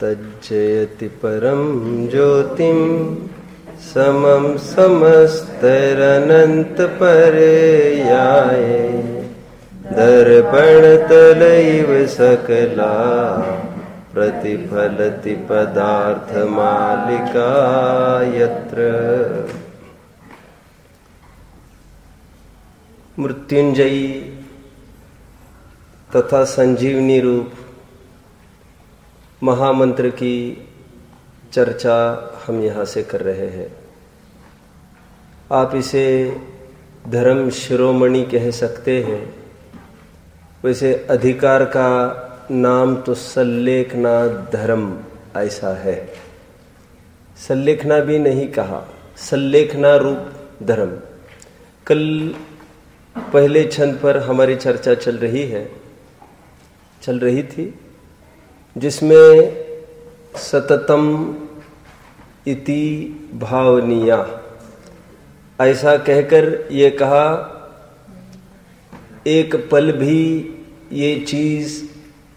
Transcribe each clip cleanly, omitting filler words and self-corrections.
तज्जयति परम ज्योतिम समम समस्तरनंत पर्याये दर्पण तलैव सकला प्रतिफलति पदार्थ मालिका यत्र। मृत्युंजयी तथा संजीवनी रूप महामंत्र की चर्चा हम यहाँ से कर रहे हैं। आप इसे धर्म शिरोमणि कह सकते हैं। वैसे अधिकार का नाम तो सल्लेखना धर्म ऐसा है। सल्लेखना भी नहीं कहा, सल्लेखना रूप धर्म। कल पहले छंद पर हमारी चर्चा चल रही थी, जिसमें सततम इति भावनीया ऐसा कहकर ये कहा, एक पल भी ये चीज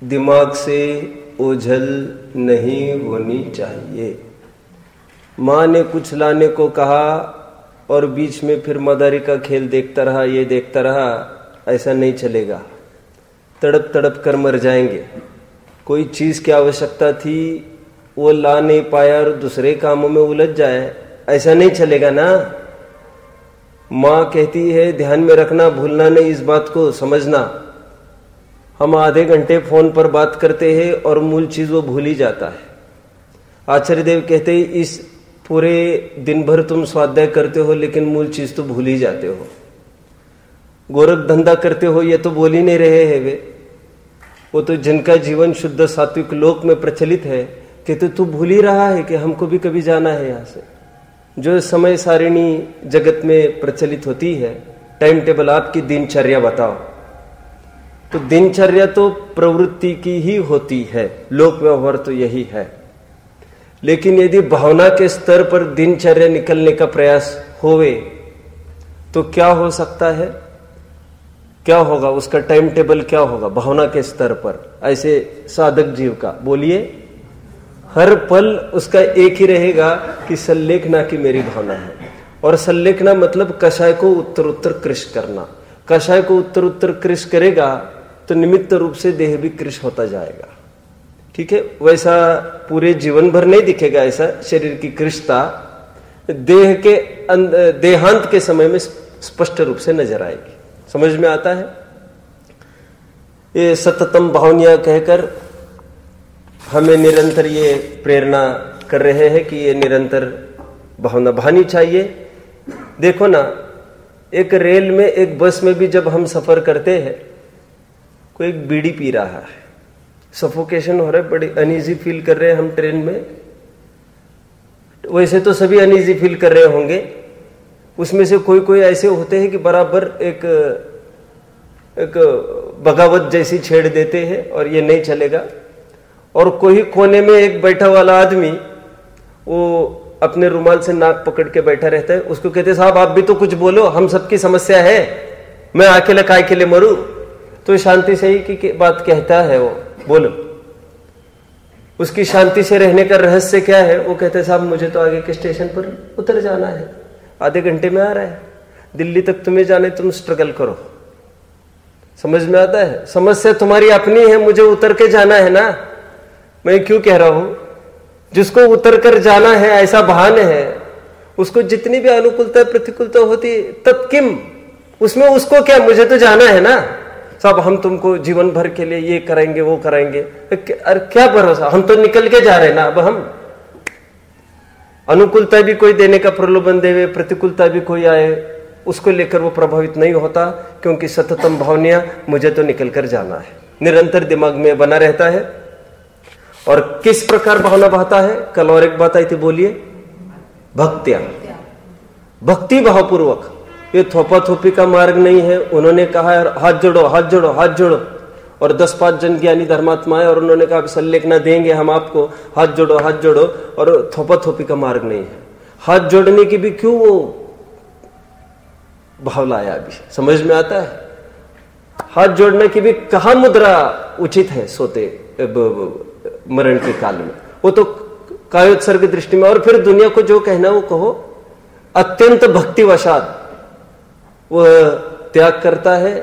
दिमाग से ओझल नहीं होनी चाहिए। माँ ने कुछ लाने को कहा और बीच में फिर मदारी का खेल देखता रहा, ये देखता रहा, ऐसा नहीं चलेगा। तड़प तड़प कर मर जाएंगे। कोई चीज की आवश्यकता थी, वो ला नहीं पाया और दूसरे कामों में उलझ जाए, ऐसा नहीं चलेगा ना। माँ कहती है ध्यान में रखना, भूलना नहीं, इस बात को समझना। हम आधे घंटे फोन पर बात करते हैं और मूल चीज वो भूल ही जाता है। आचार्य देव कहते हैं इस पूरे दिन भर तुम स्वाध्याय करते हो लेकिन मूल चीज तो भूल ही जाते हो। गोरख धंधा करते हो ये तो बोल ही नहीं रहे हैं वे। वो तो जिनका जीवन शुद्ध सात्विक लोक में प्रचलित है, कहते तू भूल ही रहा है कि हमको भी कभी जाना है यहाँ से। जो समय सारिणी जगत में प्रचलित होती है, टाइम टेबल, आपकी दिनचर्या बताओ। तो दिनचर्या तो प्रवृत्ति की ही होती है, लोक व्यवहार तो यही है। लेकिन यदि भावना के स्तर पर दिनचर्या निकलने का प्रयास होवे तो क्या हो सकता है, क्या होगा, उसका टाइम टेबल क्या होगा भावना के स्तर पर? ऐसे साधक जीव का बोलिए, हर पल उसका एक ही रहेगा कि सल्लेखना की मेरी भावना है। और सल्लेखना मतलब कषाय को उत्तर उत्तर कृश करना। कषाय को उत्तर उत्तर कृश करेगा तो निमित्त रूप से देह भी कृश होता जाएगा। ठीक है, वैसा पूरे जीवन भर नहीं दिखेगा ऐसा शरीर की कृशता, देह के देहांत के समय में स्पष्ट रूप से नजर आएगी। समझ में आता है? ये सततम भावनिया कहकर हमें निरंतर ये प्रेरणा कर रहे हैं कि ये निरंतर भावना भानी चाहिए। देखो ना, एक रेल में, एक बस में भी जब हम सफर करते हैं, कोई एक बीड़ी पी रहा है, सफोकेशन हो रहा है, बड़ी अनईजी फील कर रहे हैं हम ट्रेन में। वैसे तो सभी अनईजी फील कर रहे होंगे, उसमें से कोई कोई ऐसे होते हैं कि बराबर एक बगावत जैसी छेड़ देते हैं और ये नहीं चलेगा। और कोई कोने में एक बैठा वाला आदमी वो अपने रुमाल से नाक पकड़ के बैठा रहता है। उसको कहते साहब आप भी तो कुछ बोलो, हम सबकी समस्या है, मैं अकेले काय के लिए मरूं? तो शांति से ही की बात कहता है वो, बोलो। उसकी शांति से रहने का रहस्य क्या है? वो कहते साहब मुझे तो आगे के स्टेशन पर उतर जाना है, आधे घंटे में आ रहा है, दिल्ली तक तुम्हें जाने, तुम स्ट्रगल करो। समझ में आता है? समस्या तुम्हारी अपनी है, मुझे उतर के जाना है ना। मैं क्यों कह रहा हूं, जिसको उतर कर जाना है ऐसा बहाने है, उसको जितनी भी अनुकूलता प्रतिकूलता होती तत्किम, उसमें उसको क्या, मुझे तो जाना है ना साहब, हम तुमको जीवन भर के लिए ये करेंगे वो करेंगे। अरे क्या भरोसा, हम तो निकल के जा रहे हैं ना। अब हम अनुकूलता भी कोई देने का प्रलोभन देवे, प्रतिकूलता भी कोई आए, उसको लेकर वो प्रभावित नहीं होता, क्योंकि सततम भावनिया मुझे तो निकल कर जाना है, निरंतर दिमाग में बना रहता है। और किस प्रकार भावना बहता है? कल और एक बात आई थी, बोलिए। भक्त्या, भक्ति भावपूर्वक। ये थोपा थोपी का मार्ग नहीं है। उन्होंने कहा हाथ जोड़ो हाथ जोड़ो हाथ जोड़ो, और 10-5 जन ज्ञानी धर्मात्मा है और उन्होंने कहा सल्लेखना देंगे हम आपको, हाथ जोड़ो हाथ जोड़ो, और थोपा थोपी का मार्ग नहीं है। हाथ जोड़ने की भी क्यों वो भाव लाया? अभी समझ में आता है? हाथ जोड़ने की भी कहा मुद्रा उचित है सोते मरण के काल में? वो तो कायोत्सर्ग दृष्टि में। और फिर दुनिया को जो कहना वो कहो, अत्यंत भक्तिवशात वह त्याग करता है।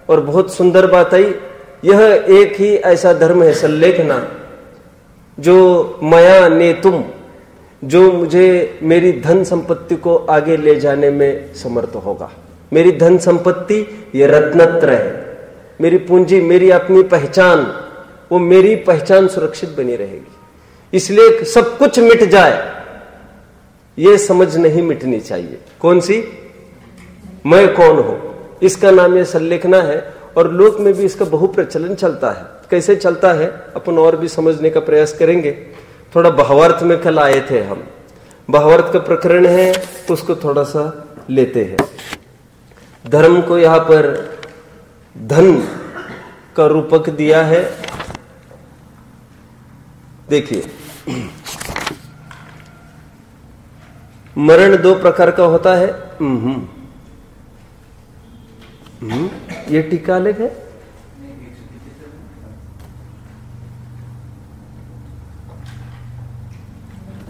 और बहुत सुंदर बात आई, यह एक ही ऐसा धर्म है सल्लेखना, जो मया नेतुम, जो मुझे मेरी धन संपत्ति को आगे ले जाने में समर्थ होगा। मेरी धन संपत्ति ये रत्नत्र है, मेरी पूंजी, मेरी अपनी पहचान, वो मेरी पहचान सुरक्षित बनी रहेगी। इसलिए सब कुछ मिट जाए ये समझ नहीं मिटनी चाहिए। कौन सी? मैं कौन हूं, इसका नाम ये सल्लेखना है। और लोक में भी इसका बहु प्रचलन चलता है। कैसे चलता है अपन और भी समझने का प्रयास करेंगे। थोड़ा भावार्थ में कल आए थे हम, भावार्थ का प्रकरण है तो उसको थोड़ा सा लेते हैं। धर्म को यहां पर धन का रूपक दिया है। देखिए, मरण दो प्रकार का होता है। ये टीका अलग है।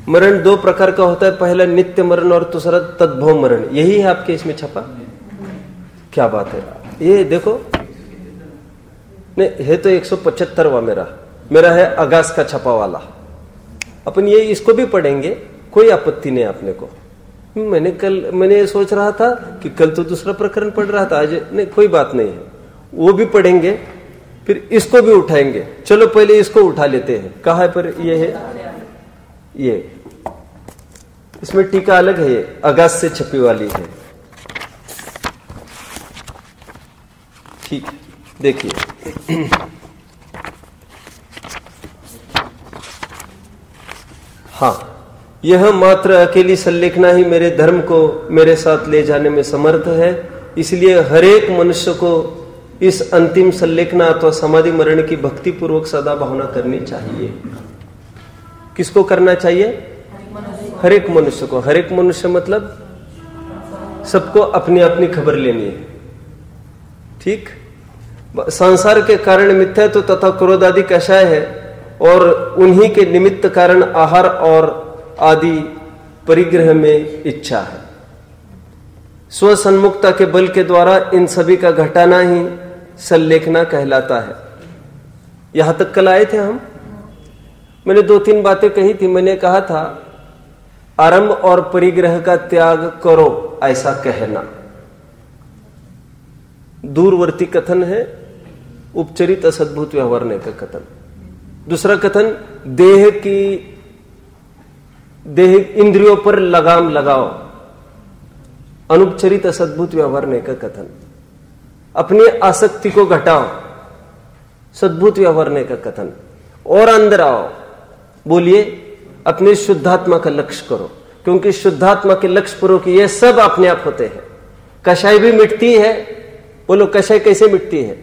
मरण दो प्रकार का होता है, पहला नित्य मरण और दूसरा तद्भव मरण। यही है आपके इसमें छपा? क्या बात है, ये देखो। नहीं है तो 175वां मेरा है अगास का छपा वाला। अपन ये इसको भी पढ़ेंगे, कोई आपत्ति नहीं आपने को। मैंने सोच रहा था कि कल तो दूसरा प्रकरण पढ़ रहा था, आज नहीं, कोई बात नहीं है, वो भी पढ़ेंगे, फिर इसको भी उठाएंगे। चलो पहले इसको उठा लेते हैं। कहाँ है पर ये है, ये इसमें टीका अलग है, ये अगास से छपी वाली है। ठीक, देखिए हाँ, यह मात्र अकेली सल्लेखना ही मेरे धर्म को मेरे साथ ले जाने में समर्थ है। इसलिए हरेक मनुष्य को इस अंतिम सल्लेखना अथवा समाधि मरण की भक्ति पूर्वक सदा भावना करनी चाहिए। किसको करना चाहिए? हरेक मनुष्य को। हरेक मनुष्य मतलब सबको अपनी अपनी खबर लेनी है। ठीक, संसार के कारण मिथ्या तो तथा क्रोध आदि कषाय है, और उन्हीं के निमित्त कारण आहार और आदि परिग्रह में इच्छा है। स्वसन्मुखता के बल के द्वारा इन सभी का घटाना ही सल्लेखना कहलाता है। यहां तक कल आए थे हम। मैंने 2-3 बातें कही थी। मैंने कहा था आरंभ और परिग्रह का त्याग करो, ऐसा कहना दूरवर्ती कथन है, उपचरित असद्भुत व्यवहारने का कथन। दूसरा कथन, देह इंद्रियों पर लगाम लगाओ, अनुपचरित असद्भुत व्यवहारने का कथन। अपनी आसक्ति को घटाओ, सद्भुत व्यवहारने का कथन। और अंदर आओ, बोलिए अपने शुद्धात्मा का लक्ष्य करो, क्योंकि शुद्धात्मा के लक्ष्य पूर्वक ये सब अपने आप होते हैं। कषाय भी मिटती है। बोलो कषाय कैसे मिटती है?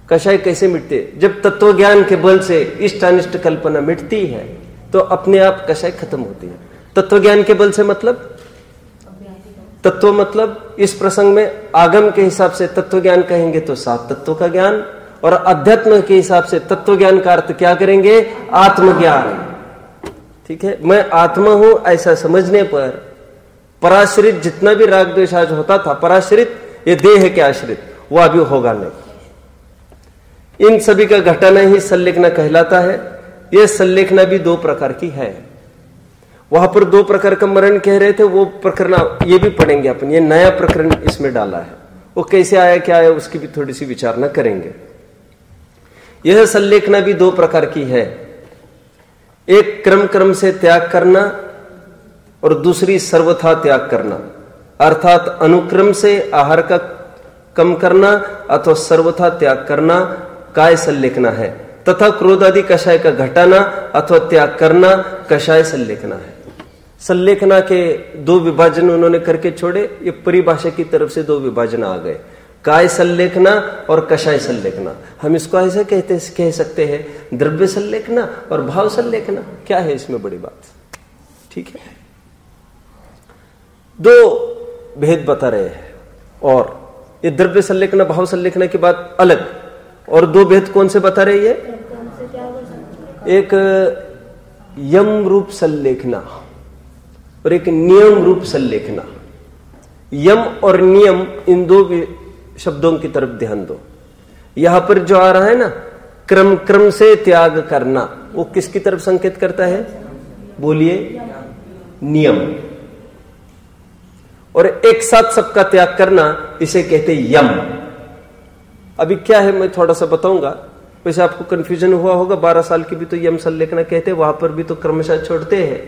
कषाय कैसे मिटती है? जब तत्व ज्ञान के बल से इष्ट अनिष्ट कल्पना मिटती है तो अपने आप कषाय खत्म होती है। तत्व ज्ञान के बल से मतलब, तत्व मतलब इस प्रसंग में आगम के हिसाब से तत्व ज्ञान कहेंगे तो 7 तत्वों का ज्ञान, और अध्यात्म के हिसाब से तत्व ज्ञान का अर्थ क्या करेंगे? आत्मज्ञान। ठीक है, मैं आत्मा हूं ऐसा समझने पर पराश्रित जितना भी राग द्वेष आज होता था, पराश्रित ये देह के आश्रित, वो अभी होगा नहीं। इन सभी का घटाना ही सल्लेखना कहलाता है। यह सल्लेखना भी 2 प्रकार की है। वहां पर 2 प्रकार का मरण कह रहे थे, वो प्रकरण ये भी पढ़ेंगे अपन। ये नया प्रकरण इसमें डाला है, वो कैसे आया क्या आया उसकी भी थोड़ी सी विचारणा करेंगे। यह सल्लेखना भी 2 प्रकार की है। एक क्रम से त्याग करना और दूसरी सर्वथा त्याग करना, अर्थात अनुक्रम से आहार का कम करना अथवा सर्वथा त्याग करना काय सल्लेखना है, तथा क्रोध आदि कषाय का घटाना अथवा त्याग करना कषाय सल्लेखना है। सल्लेखना के 2 विभाजन उन्होंने करके छोड़े। ये परिभाषा की तरफ से 2 विभाजन आ गए, काय सल्लेखना और कषाय सल्लेखना। हम इसको ऐसे कह सकते हैं, द्रव्य सल्लेखना और भाव सल्लेखना। क्या है इसमें बड़ी बात? ठीक है, 2 भेद बता रहे हैं। और ये द्रव्य सल्लेखना भाव सल्लेखना की बात अलग, और 2 भेद कौन से बता रहे हैं? एक यम रूप संलेखना और एक नियम रूप संलेखना। यम और नियम, इन दो शब्दों की तरफ ध्यान दो। यहां पर जो आ रहा है ना, क्रम क्रम से त्याग करना, वो किसकी तरफ संकेत करता है? बोलिए, नियम। और एक साथ सबका त्याग करना, इसे कहते यम। अभी क्या है मैं थोड़ा सा बताऊंगा। वैसे आपको कंफ्यूजन हुआ होगा, 12 साल की भी तो यम संलेखना कहते हैं, वहां पर भी तो क्रमशः छोड़ते हैं।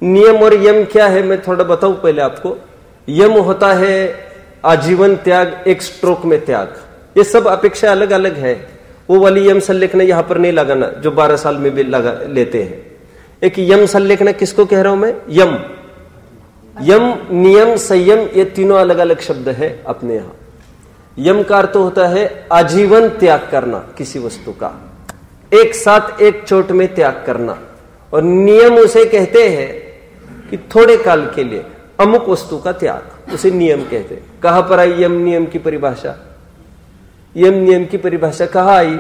नियम और यम क्या है मैं थोड़ा बताऊं पहले आपको। यम होता है आजीवन त्याग, एक स्ट्रोक में त्याग। ये सब अपेक्षा अलग अलग है। वो वाली यम संलेखना यहां पर नहीं लगाना जो 12 साल में भी लगा लेते हैं। एक यम संलेखना किसको कह रहा हूं मैं? यम, नियम, संयम, ये तीनों अलग अलग शब्द है अपने यहां। यम का अर्थ होता है आजीवन त्याग करना किसी वस्तु का, एक साथ एक चोट में त्याग करना। और नियम उसे कहते हैं कि थोड़े काल के लिए अमुक वस्तु का त्याग, उसे नियम कहते हैं। कहां पर आई यम नियम की परिभाषा? यम नियम की परिभाषा कहां आई?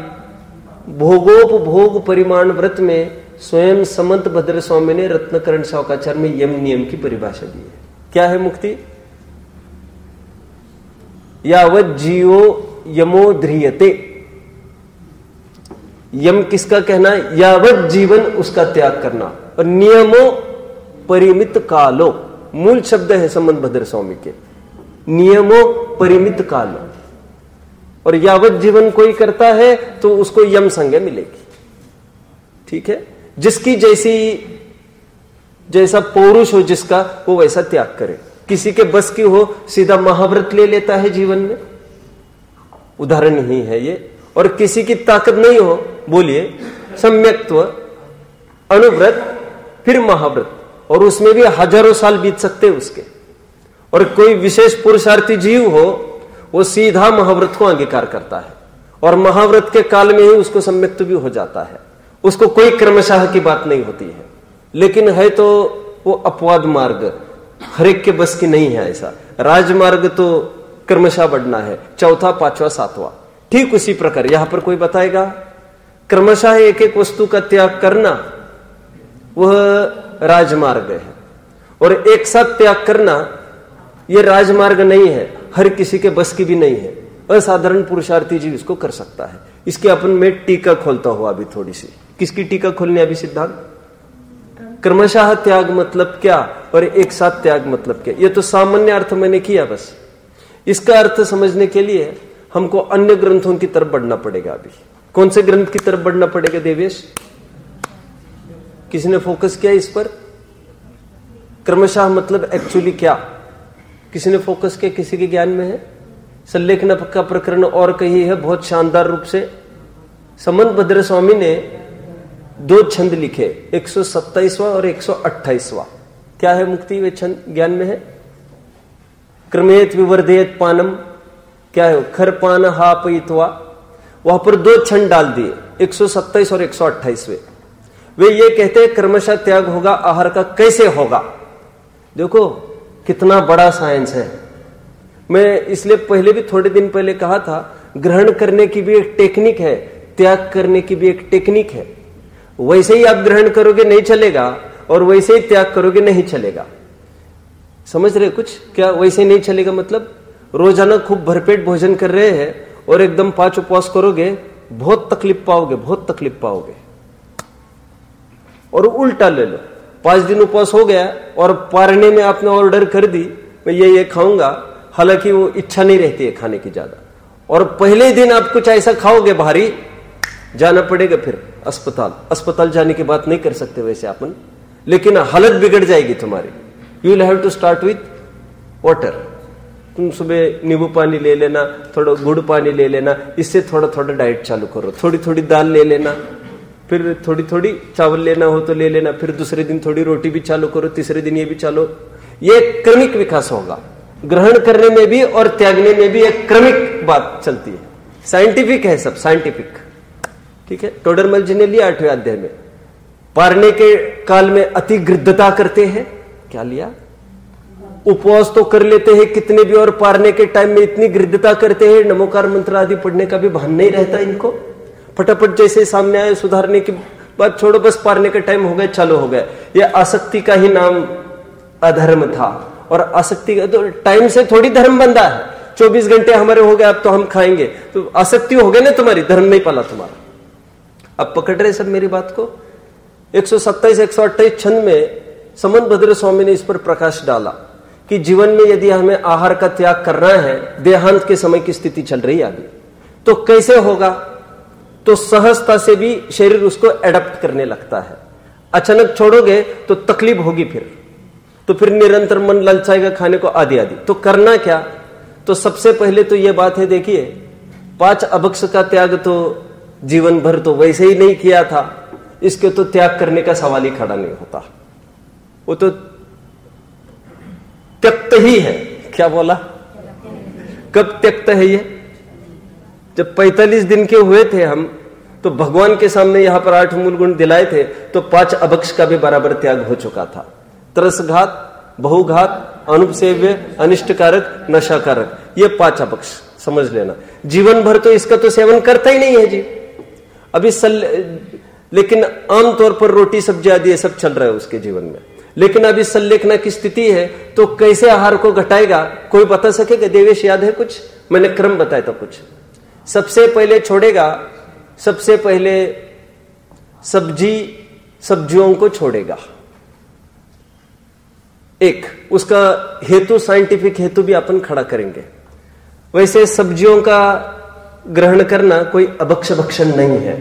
भोगोपभोग परिमाण व्रत में स्वयं समंत भद्र स्वामी ने रत्नकरण शौकाचार्य में यम नियम की परिभाषा दी है। क्या है मुक्ति? यावत जीवो यमो ध्रियते। यम किसका कहना? यावत जीवन उसका त्याग करना। और नियमो परिमित कालो, मूल शब्द है संबंध भद्र स्वामी के, नियमो परिमित कालो। और यावत जीवन कोई करता है तो उसको यम संज्ञा मिलेगी। ठीक है, जिसकी जैसा पौरुष हो जिसका, वो वैसा त्याग करे। किसी के बस की हो सीधा महाव्रत ले लेता है जीवन में, उदाहरण ही है ये। और किसी की ताकत नहीं हो, बोलिए सम्यक्त्व, अनुव्रत, फिर महाव्रत, और उसमें भी हजारों साल बीत सकते हैं उसके। और कोई विशेष पुरुषार्थी जीव हो, वो सीधा महाव्रत को अंगीकार करता है और महाव्रत के काल में ही उसको सम्यक्त्व भी हो जाता है। उसको कोई क्रमशः की बात नहीं होती है। लेकिन है तो वो अपवाद मार्ग, हरेक के बस की नहीं है ऐसा। राजमार्ग तो क्रमशः बढ़ना है, चौथा, पांचवा, सातवां। ठीक उसी प्रकार यहां पर कोई बताएगा क्रमशः एक एक वस्तु का त्याग करना, वह राजमार्ग है। और एक साथ त्याग करना यह राजमार्ग नहीं है, हर किसी के बस की भी नहीं है। असाधारण पुरुषार्थी जीव इसको कर सकता है। इसके अपन में टीका खोलता हुआ अभी थोड़ी सी। किसकी टीका खोलने? अभी सिद्धांत क्रमशः त्याग मतलब क्या और एक साथ त्याग मतलब क्या, ये तो सामान्य अर्थ मैंने किया बस। इसका अर्थ समझने के लिए हमको अन्य ग्रंथों की तरफ बढ़ना पड़ेगा। अभी कौन से ग्रंथ की तरफ बढ़ना पड़ेगा देवेश? किसी ने फोकस किया इस पर? क्रमशः मतलब एक्चुअली क्या किसी ने फोकस किया? किसी के ज्ञान में है? संलेखन का प्रकरण और कही है बहुत शानदार रूप से। समंत भद्र स्वामी ने 2 छंद लिखे, 127वां और 128वां। क्या है मुक्ति? वे छंद ज्ञान में है? क्रमेत विवर्धेत पानम, क्या है? खर पान हा पयित्वा। वहां पर 2 छंद डाल दिए, 127 और 128वें। वे ये कहते हैं क्रमशः त्याग होगा। आहार का कैसे होगा? देखो कितना बड़ा साइंस है। मैं इसलिए पहले भी थोड़े दिन पहले कहा था, ग्रहण करने की भी एक टेक्निक है, त्याग करने की भी एक टेक्निक है। वैसे ही आप ग्रहण करोगे नहीं चलेगा, और वैसे ही त्याग करोगे नहीं चलेगा। समझ रहे कुछ? क्या वैसे नहीं चलेगा मतलब? रोजाना खूब भरपेट भोजन कर रहे हैं और एकदम 5 उपवास करोगे, बहुत तकलीफ पाओगे, बहुत तकलीफ पाओगे। और उल्टा ले लो, 5 दिन उपवास हो गया और पारने में आपने ऑर्डर कर दी मैं ये खाऊंगा, हालांकि वो इच्छा नहीं रहती है खाने की ज्यादा, और पहले दिन आप कुछ ऐसा खाओगे भारी, जाना पड़ेगा फिर अस्पताल जाने की बात नहीं कर सकते वैसे अपन, लेकिन हालत बिगड़ जाएगी तुम्हारी। You will have to start with water. तुम सुबह नींबू पानी ले लेना, थोड़ा गुड़ पानी ले लेना, इससे थोड़ा थोड़ा डाइट चालू करो। थोड़ी थोड़ी दाल ले लेना, फिर थोड़ी थोड़ी चावल लेना हो तो ले लेना, फिर दूसरे दिन थोड़ी रोटी भी चालू करो, तीसरे दिन ये भी चालू। ये क्रमिक विकास होगा। ग्रहण करने में भी और त्यागने में भी एक क्रमिक बात चलती है। साइंटिफिक है सब, साइंटिफिक। ठीक है, टोडरमल जी ने लिया 8वें अध्याय में। पारने के काल में अति गृद्धता करते हैं। क्या लिया? उपवास तो कर लेते हैं कितने भी, और पारने के टाइम में इतनी गृद्धता करते हैं, नमोकार मंत्र आदि पढ़ने का भी भान नहीं रहता इनको। फटाफट जैसे सामने आए सुधारने की बात छोड़ो, बस पारने के टाइम हो गए, चलो हो गया। ये आसक्ति का ही नाम अधर्म था। और आसक्ति का तो टाइम से थोड़ी धर्म बंधा है। 24 घंटे हमारे हो गए, अब तो हम खाएंगे, तो आसक्ति हो गई ना तुम्हारी, धर्म नहीं पाला तुम्हारा। अब पकड़ रहे सब मेरी बात को। 127 128 छंद में समंत भद्र स्वामी ने इस पर प्रकाश डाला कि जीवन में यदि हमें आहार का त्याग करना है, देहांत के समय की स्थिति चल रही है अभी, तो कैसे होगा? तो सहजता से भी शरीर उसको एडप्ट करने लगता है। अचानक छोड़ोगे तो तकलीफ होगी, फिर निरंतर मन ललचाएगा खाने को, आदि आदि। तो करना क्या? तो सबसे पहले तो यह बात है, देखिए 5 अभक्ष का त्याग तो जीवन भर तो वैसे ही नहीं किया था, इसके तो त्याग करने का सवाल ही खड़ा नहीं होता, वो तो त्यक्त ही है। क्या बोला? कब त्यक्त है ये? जब 45 दिन के हुए थे हम, तो भगवान के सामने यहां पर 8 मूल गुण दिलाए थे, तो 5 अभक्ष का भी बराबर त्याग हो चुका था। तरसघात, बहुघात, अनुपसेव्य, अनिष्टकारक, नशाकारक, ये 5 अभक्ष समझ लेना। जीवन भर तो इसका तो सेवन करता ही नहीं है जी। अभी लेकिन आमतौर पर रोटी सब्जी आदि ये सब चल रहा है उसके जीवन में। लेकिन अभी सल्लेखना की स्थिति है, तो कैसे आहार को घटाएगा? कोई बता सकेगा? देवेश याद है कुछ? मैंने क्रम बताया था कुछ। सबसे पहले छोड़ेगा, सबसे पहले सब्जियों को छोड़ेगा। एक उसका हेतु, साइंटिफिक हेतु भी अपन खड़ा करेंगे। वैसे सब्जियों का ग्रहण करना कोई अभक्ष भक्षण नहीं है।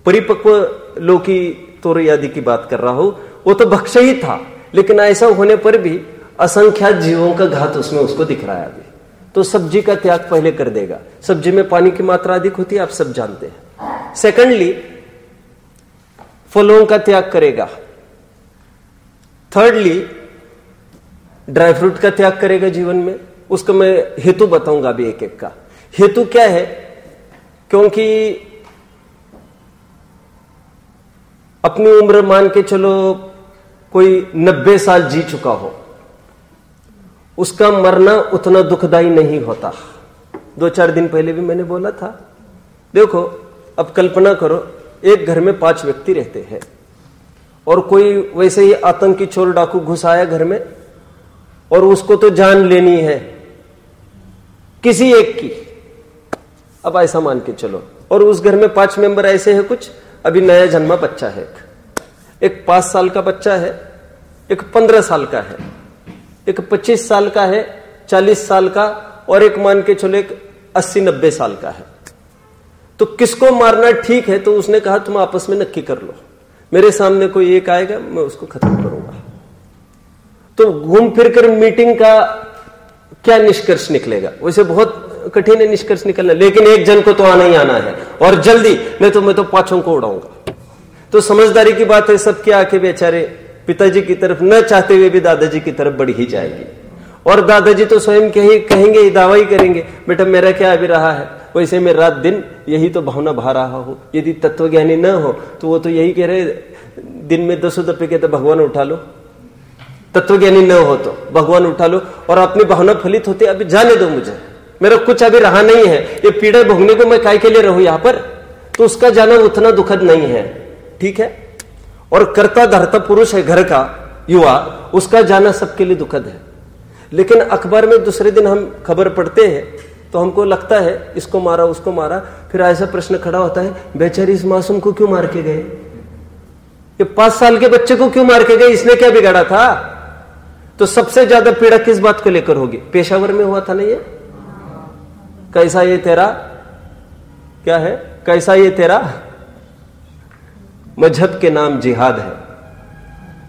परिपक्व लौकी तोरई आदि की बात कर रहा हूं, वो तो भक्ष ही था, लेकिन ऐसा होने पर भी असंख्यात जीवों का घात उसमें उसको दिख रहा है अभी। तो सब्जी का त्याग पहले कर देगा। सब्जी में पानी की मात्रा अधिक होती है, आप सब जानते हैं। सेकंडली, फलों का त्याग करेगा। थर्डली, ड्राई फ्रूट का त्याग करेगा जीवन में। उसका मैं हेतु बताऊंगा अभी एक एक का। हेतु क्या है? क्योंकि अपनी उम्र मान के चलो कोई 90 साल जी चुका हो, उसका मरना उतना दुखदाई नहीं होता। 2-4 दिन पहले भी मैंने बोला था। देखो, अब कल्पना करो, एक घर में 5 व्यक्ति रहते हैं और कोई वैसे ही आतंकी चोर डाकू घुस आया घर में और उसको तो जान लेनी है किसी एक की। अब ऐसा मान के चलो, और उस घर में 5 मेंबर ऐसे हैं, कुछ अभी नया जन्मा बच्चा है, एक 5 साल का बच्चा है, एक 15 साल का है, एक 25 साल का है, 40 साल का, और एक मान के चलो एक 80-90 साल का है। तो किसको मारना ठीक है? तो उसने कहा तुम आपस में नक्की कर लो, मेरे सामने कोई एक आएगा, मैं उसको खत्म करूंगा। तो घूम फिर कर मीटिंग का क्या निष्कर्ष निकलेगा? वैसे बहुत कठिन है निष्कर्ष निकलना, लेकिन एक जन को तो आना ही आना है, और जल्दी, नहीं तो मैं तो 5 को उड़ाऊंगा। तो समझदारी की बात है, सबकी आंखें बेचारे पिताजी की तरफ न चाहते हुए भी दादाजी की तरफ बढ़ ही जाएगी। और दादाजी तो स्वयं कहेंगे, दावा ही करेंगे, बेटा मेरा क्या अभी रहा है, वैसे मैं रात दिन यही तो भावना भा रहा हूं। यदि तत्वज्ञानी न हो तो वो तो यही कह रहे, दिन में 10 दफे कहते भगवान उठा लो। तत्वज्ञानी न हो तो भगवान उठा लो, और अपनी भावना फलित होती, अभी जाने दो मुझे, मेरा कुछ अभी रहा नहीं है, ये पीड़ा भोगने को मैं काय के लिए रहूं यहां पर? तो उसका जाना उतना दुखद नहीं है, ठीक है। और कर्ता धर्ता पुरुष है घर का युवा, उसका जाना सबके लिए दुखद है। लेकिन अखबार में दूसरे दिन हम खबर पढ़ते हैं तो हमको लगता है इसको मारा उसको मारा, फिर ऐसा प्रश्न खड़ा होता है, बेचारी इस मासूम को क्यों मार के गए? ये 5 साल के बच्चे को क्यों मार के गए? इसने क्या बिगाड़ा था? तो सबसे ज्यादा पीड़ा किस बात को लेकर होगी? पेशावर में हुआ था ना ये, कैसा ये तेरा, क्या है, कैसा ये तेरा मजहब के नाम जिहाद है।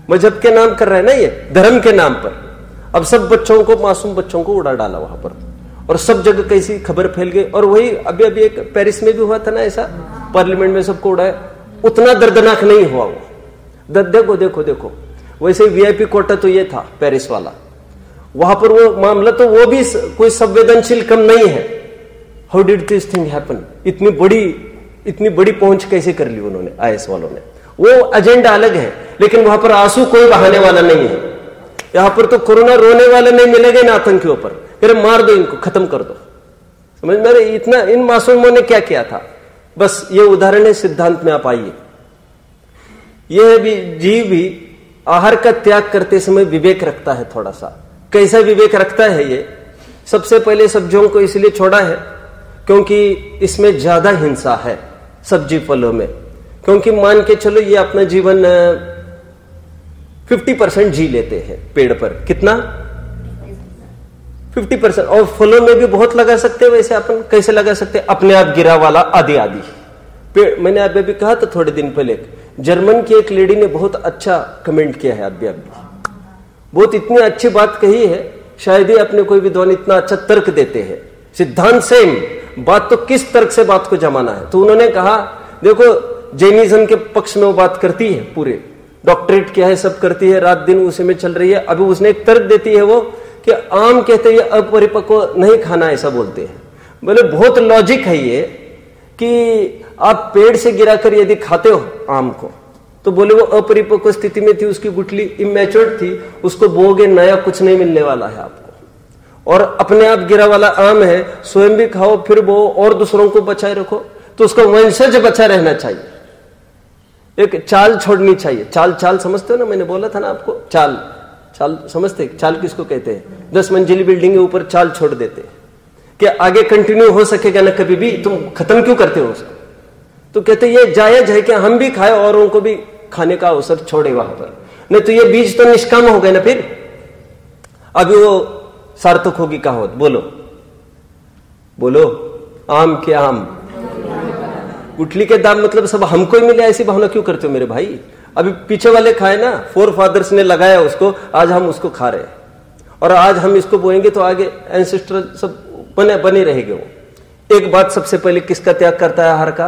मजहब के नाम कर रहे हैं ना ये, धर्म के नाम पर। अब सब बच्चों को, मासूम बच्चों को उड़ा डाला वहां पर, और सब जगह कैसी खबर फैल गई। और वही अभी अभी एक पेरिस में भी हुआ था ना ऐसा, पार्लियामेंट में सबको उड़ाया। उतना दर्दनाक नहीं हुआ वो। देखो देखो देखो, वैसे वीआईपी कोटा तो ये था पेरिस वाला, वहां पर वो मामला तो वो भी कोई संवेदनशील कम नहीं है। How did this thing happen? इतनी बड़ी पहुंच कैसे कर ली उन्होंने, आईएस वालों ने? वो एजेंडा अलग है, लेकिन वहां पर आंसू कोई बहाने वाला नहीं है। यहां पर तो कोरोना रोने वाले नहीं मिलेंगे ना आतंकियों पर, फिर मार दो इनको, खत्म कर दो। समझ में? इतना इन मासूमों ने क्या किया था? बस ये उदाहरण है, सिद्धांत में आप आइए। यह भी जीव भी आहार का त्याग करते समय विवेक रखता है थोड़ा सा। कैसा विवेक रखता है ये? सबसे पहले सब्जियों को इसलिए छोड़ा है क्योंकि इसमें ज्यादा हिंसा है सब्जी फलों में। क्योंकि मान के चलो ये अपना जीवन 50% जी लेते हैं पेड़ पर। कितना? 50%। और फलों में भी बहुत लगा सकते हैं। वैसे अपन कैसे लगा सकते हैं? अपने आप गिरा वाला आदि आदि पेड़। मैंने अभी भी कहा था थोड़े दिन पहले, जर्मन की एक लेडी ने बहुत अच्छा कमेंट किया है। अभी बहुत इतनी अच्छी बात कही है, शायद ही अपने कोई विद्वान इतना अच्छा तर्क देते हैं। सिद्धांत सेम बात, तो किस तर्क से बात को जमाना है। तो उन्होंने कहा देखो जैनिज्म के पक्ष में वो बात करती है, पूरे डॉक्टरेट क्या है सब करती है, रात दिन उसी में चल रही है। अभी उसने एक तर्क देती है वो कि आम कहते हैं अपरिपक्व नहीं खाना, ऐसा बोलते हैं। बोले बहुत लॉजिक है ये कि आप पेड़ से गिराकर यदि खाते हो आम को, तो बोले वो अपरिपक्व स्थिति में थी, उसकी गुठली इमेच्योर थी, उसको बोगे नया कुछ नहीं मिलने वाला है आपको। और अपने आप गिरा वाला आम है, स्वयं भी खाओ फिर वो और दूसरों को बचाए रखो, तो उसका वंशज बचा रहना चाहिए। एक चाल छोड़नी चाहिए। चाल चाल समझते हो ना? मैंने बोला था ना आपको, चाल चाल समझते? चाल किसको कहते हैं? 10 मंजिली बिल्डिंग के ऊपर चाल छोड़ देते हैं कि आगे कंटिन्यू हो सकेगा ना कभी भी, तुम खत्म क्यों करते हो उसको? तो कहते ये जायज है कि हम भी खाए औरों को भी खाने का अवसर छोड़े वहां पर, नहीं तो ये बीज तो निष्काम हो गए ना। फिर अभी वो सार्थक होगी कहावत। बोलो बोलो, आम के आम गुठली के दाम, मतलब सब हमको ही मिले, ऐसी भावना क्यों करते हो मेरे भाई? अभी पीछे वाले खाए ना, फोर फादर्स ने लगाया उसको, आज हम उसको खा रहे हैं। और आज हम इसको बोएंगे तो आगे एंसेस्ट्रल सब बने रहेंगे। वो एक बात सबसे पहले किसका त्याग करता है? आहार का,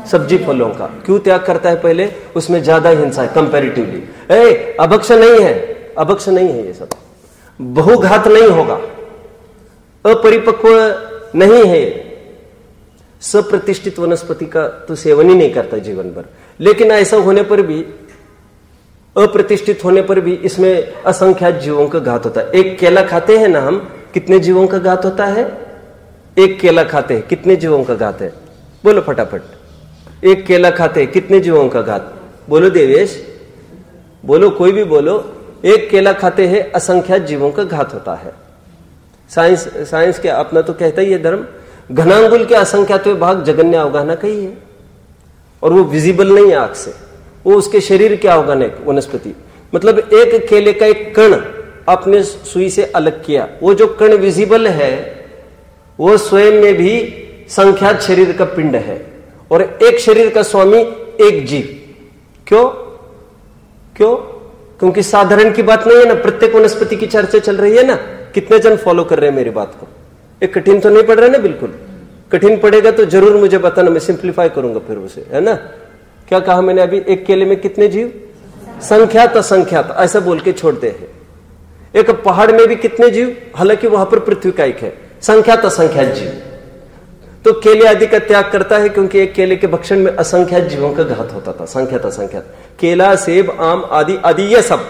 सब्जी फलों का। क्यों त्याग करता है? पहले उसमें ज्यादा हिंसा है कंपैरेटिवली। अभक्ष नहीं है, अभक्ष नहीं है, ये सब बहुघात नहीं होगा, अपरिपक्व नहीं है, सप्रतिष्ठित वनस्पति का तो सेवन ही नहीं करता जीवन भर। लेकिन ऐसा होने पर भी, अप्रतिष्ठित होने पर भी इसमें असंख्यात जीवों का घात होता है। एक केला खाते हैं ना हम, कितने जीवों का घात होता है? एक केला खाते हैं, कितने जीवों का घात है? बोलो फटाफट। एक केला खाते हैं, कितने जीवों का घात? बोलो देवेश, बोलो, कोई भी बोलो। एक केला खाते हैं, असंख्यात जीवों का घात होता है। साइंस क्या अपना तो कहता ही है धर्म, घनांगुल के असंख्यातवें भाग जगन्य अवगाहना कही है। और वो विजिबल नहीं है आंख से, वो उसके शरीर के अवगान है वनस्पति। मतलब एक केले का एक कण आपने सुई से अलग किया, वो जो कण विजिबल है वो स्वयं में भी संख्यात शरीर का पिंड है। और एक शरीर का स्वामी एक जीव। क्यों? क्यों? क्योंकि साधारण की बात नहीं है ना, प्रत्येक वनस्पति की चर्चा चल रही है ना। कितने जन फॉलो कर रहे हैं मेरी बात को? एक कठिन तो नहीं पड़ रहा है ना? बिल्कुल कठिन पड़ेगा तो जरूर मुझे बताना, मैं सिंप्लीफाई करूंगा फिर उसे, है ना। क्या कहा मैंने अभी? एक केले में कितने जीव? संख्यात असंख्यात, ऐसा बोल के छोड़ते हैं। एक पहाड़ में भी कितने जीव? हालांकि वहां पर पृथ्वी का एक है, संख्यात असंख्यात जीव। तो केले आदि का त्याग करता है क्योंकि एक केले के भक्षण में असंख्यात जीवों का घात होता था, संख्यात असंख्यात। केला, सेब, आम आदि आदि ये सब।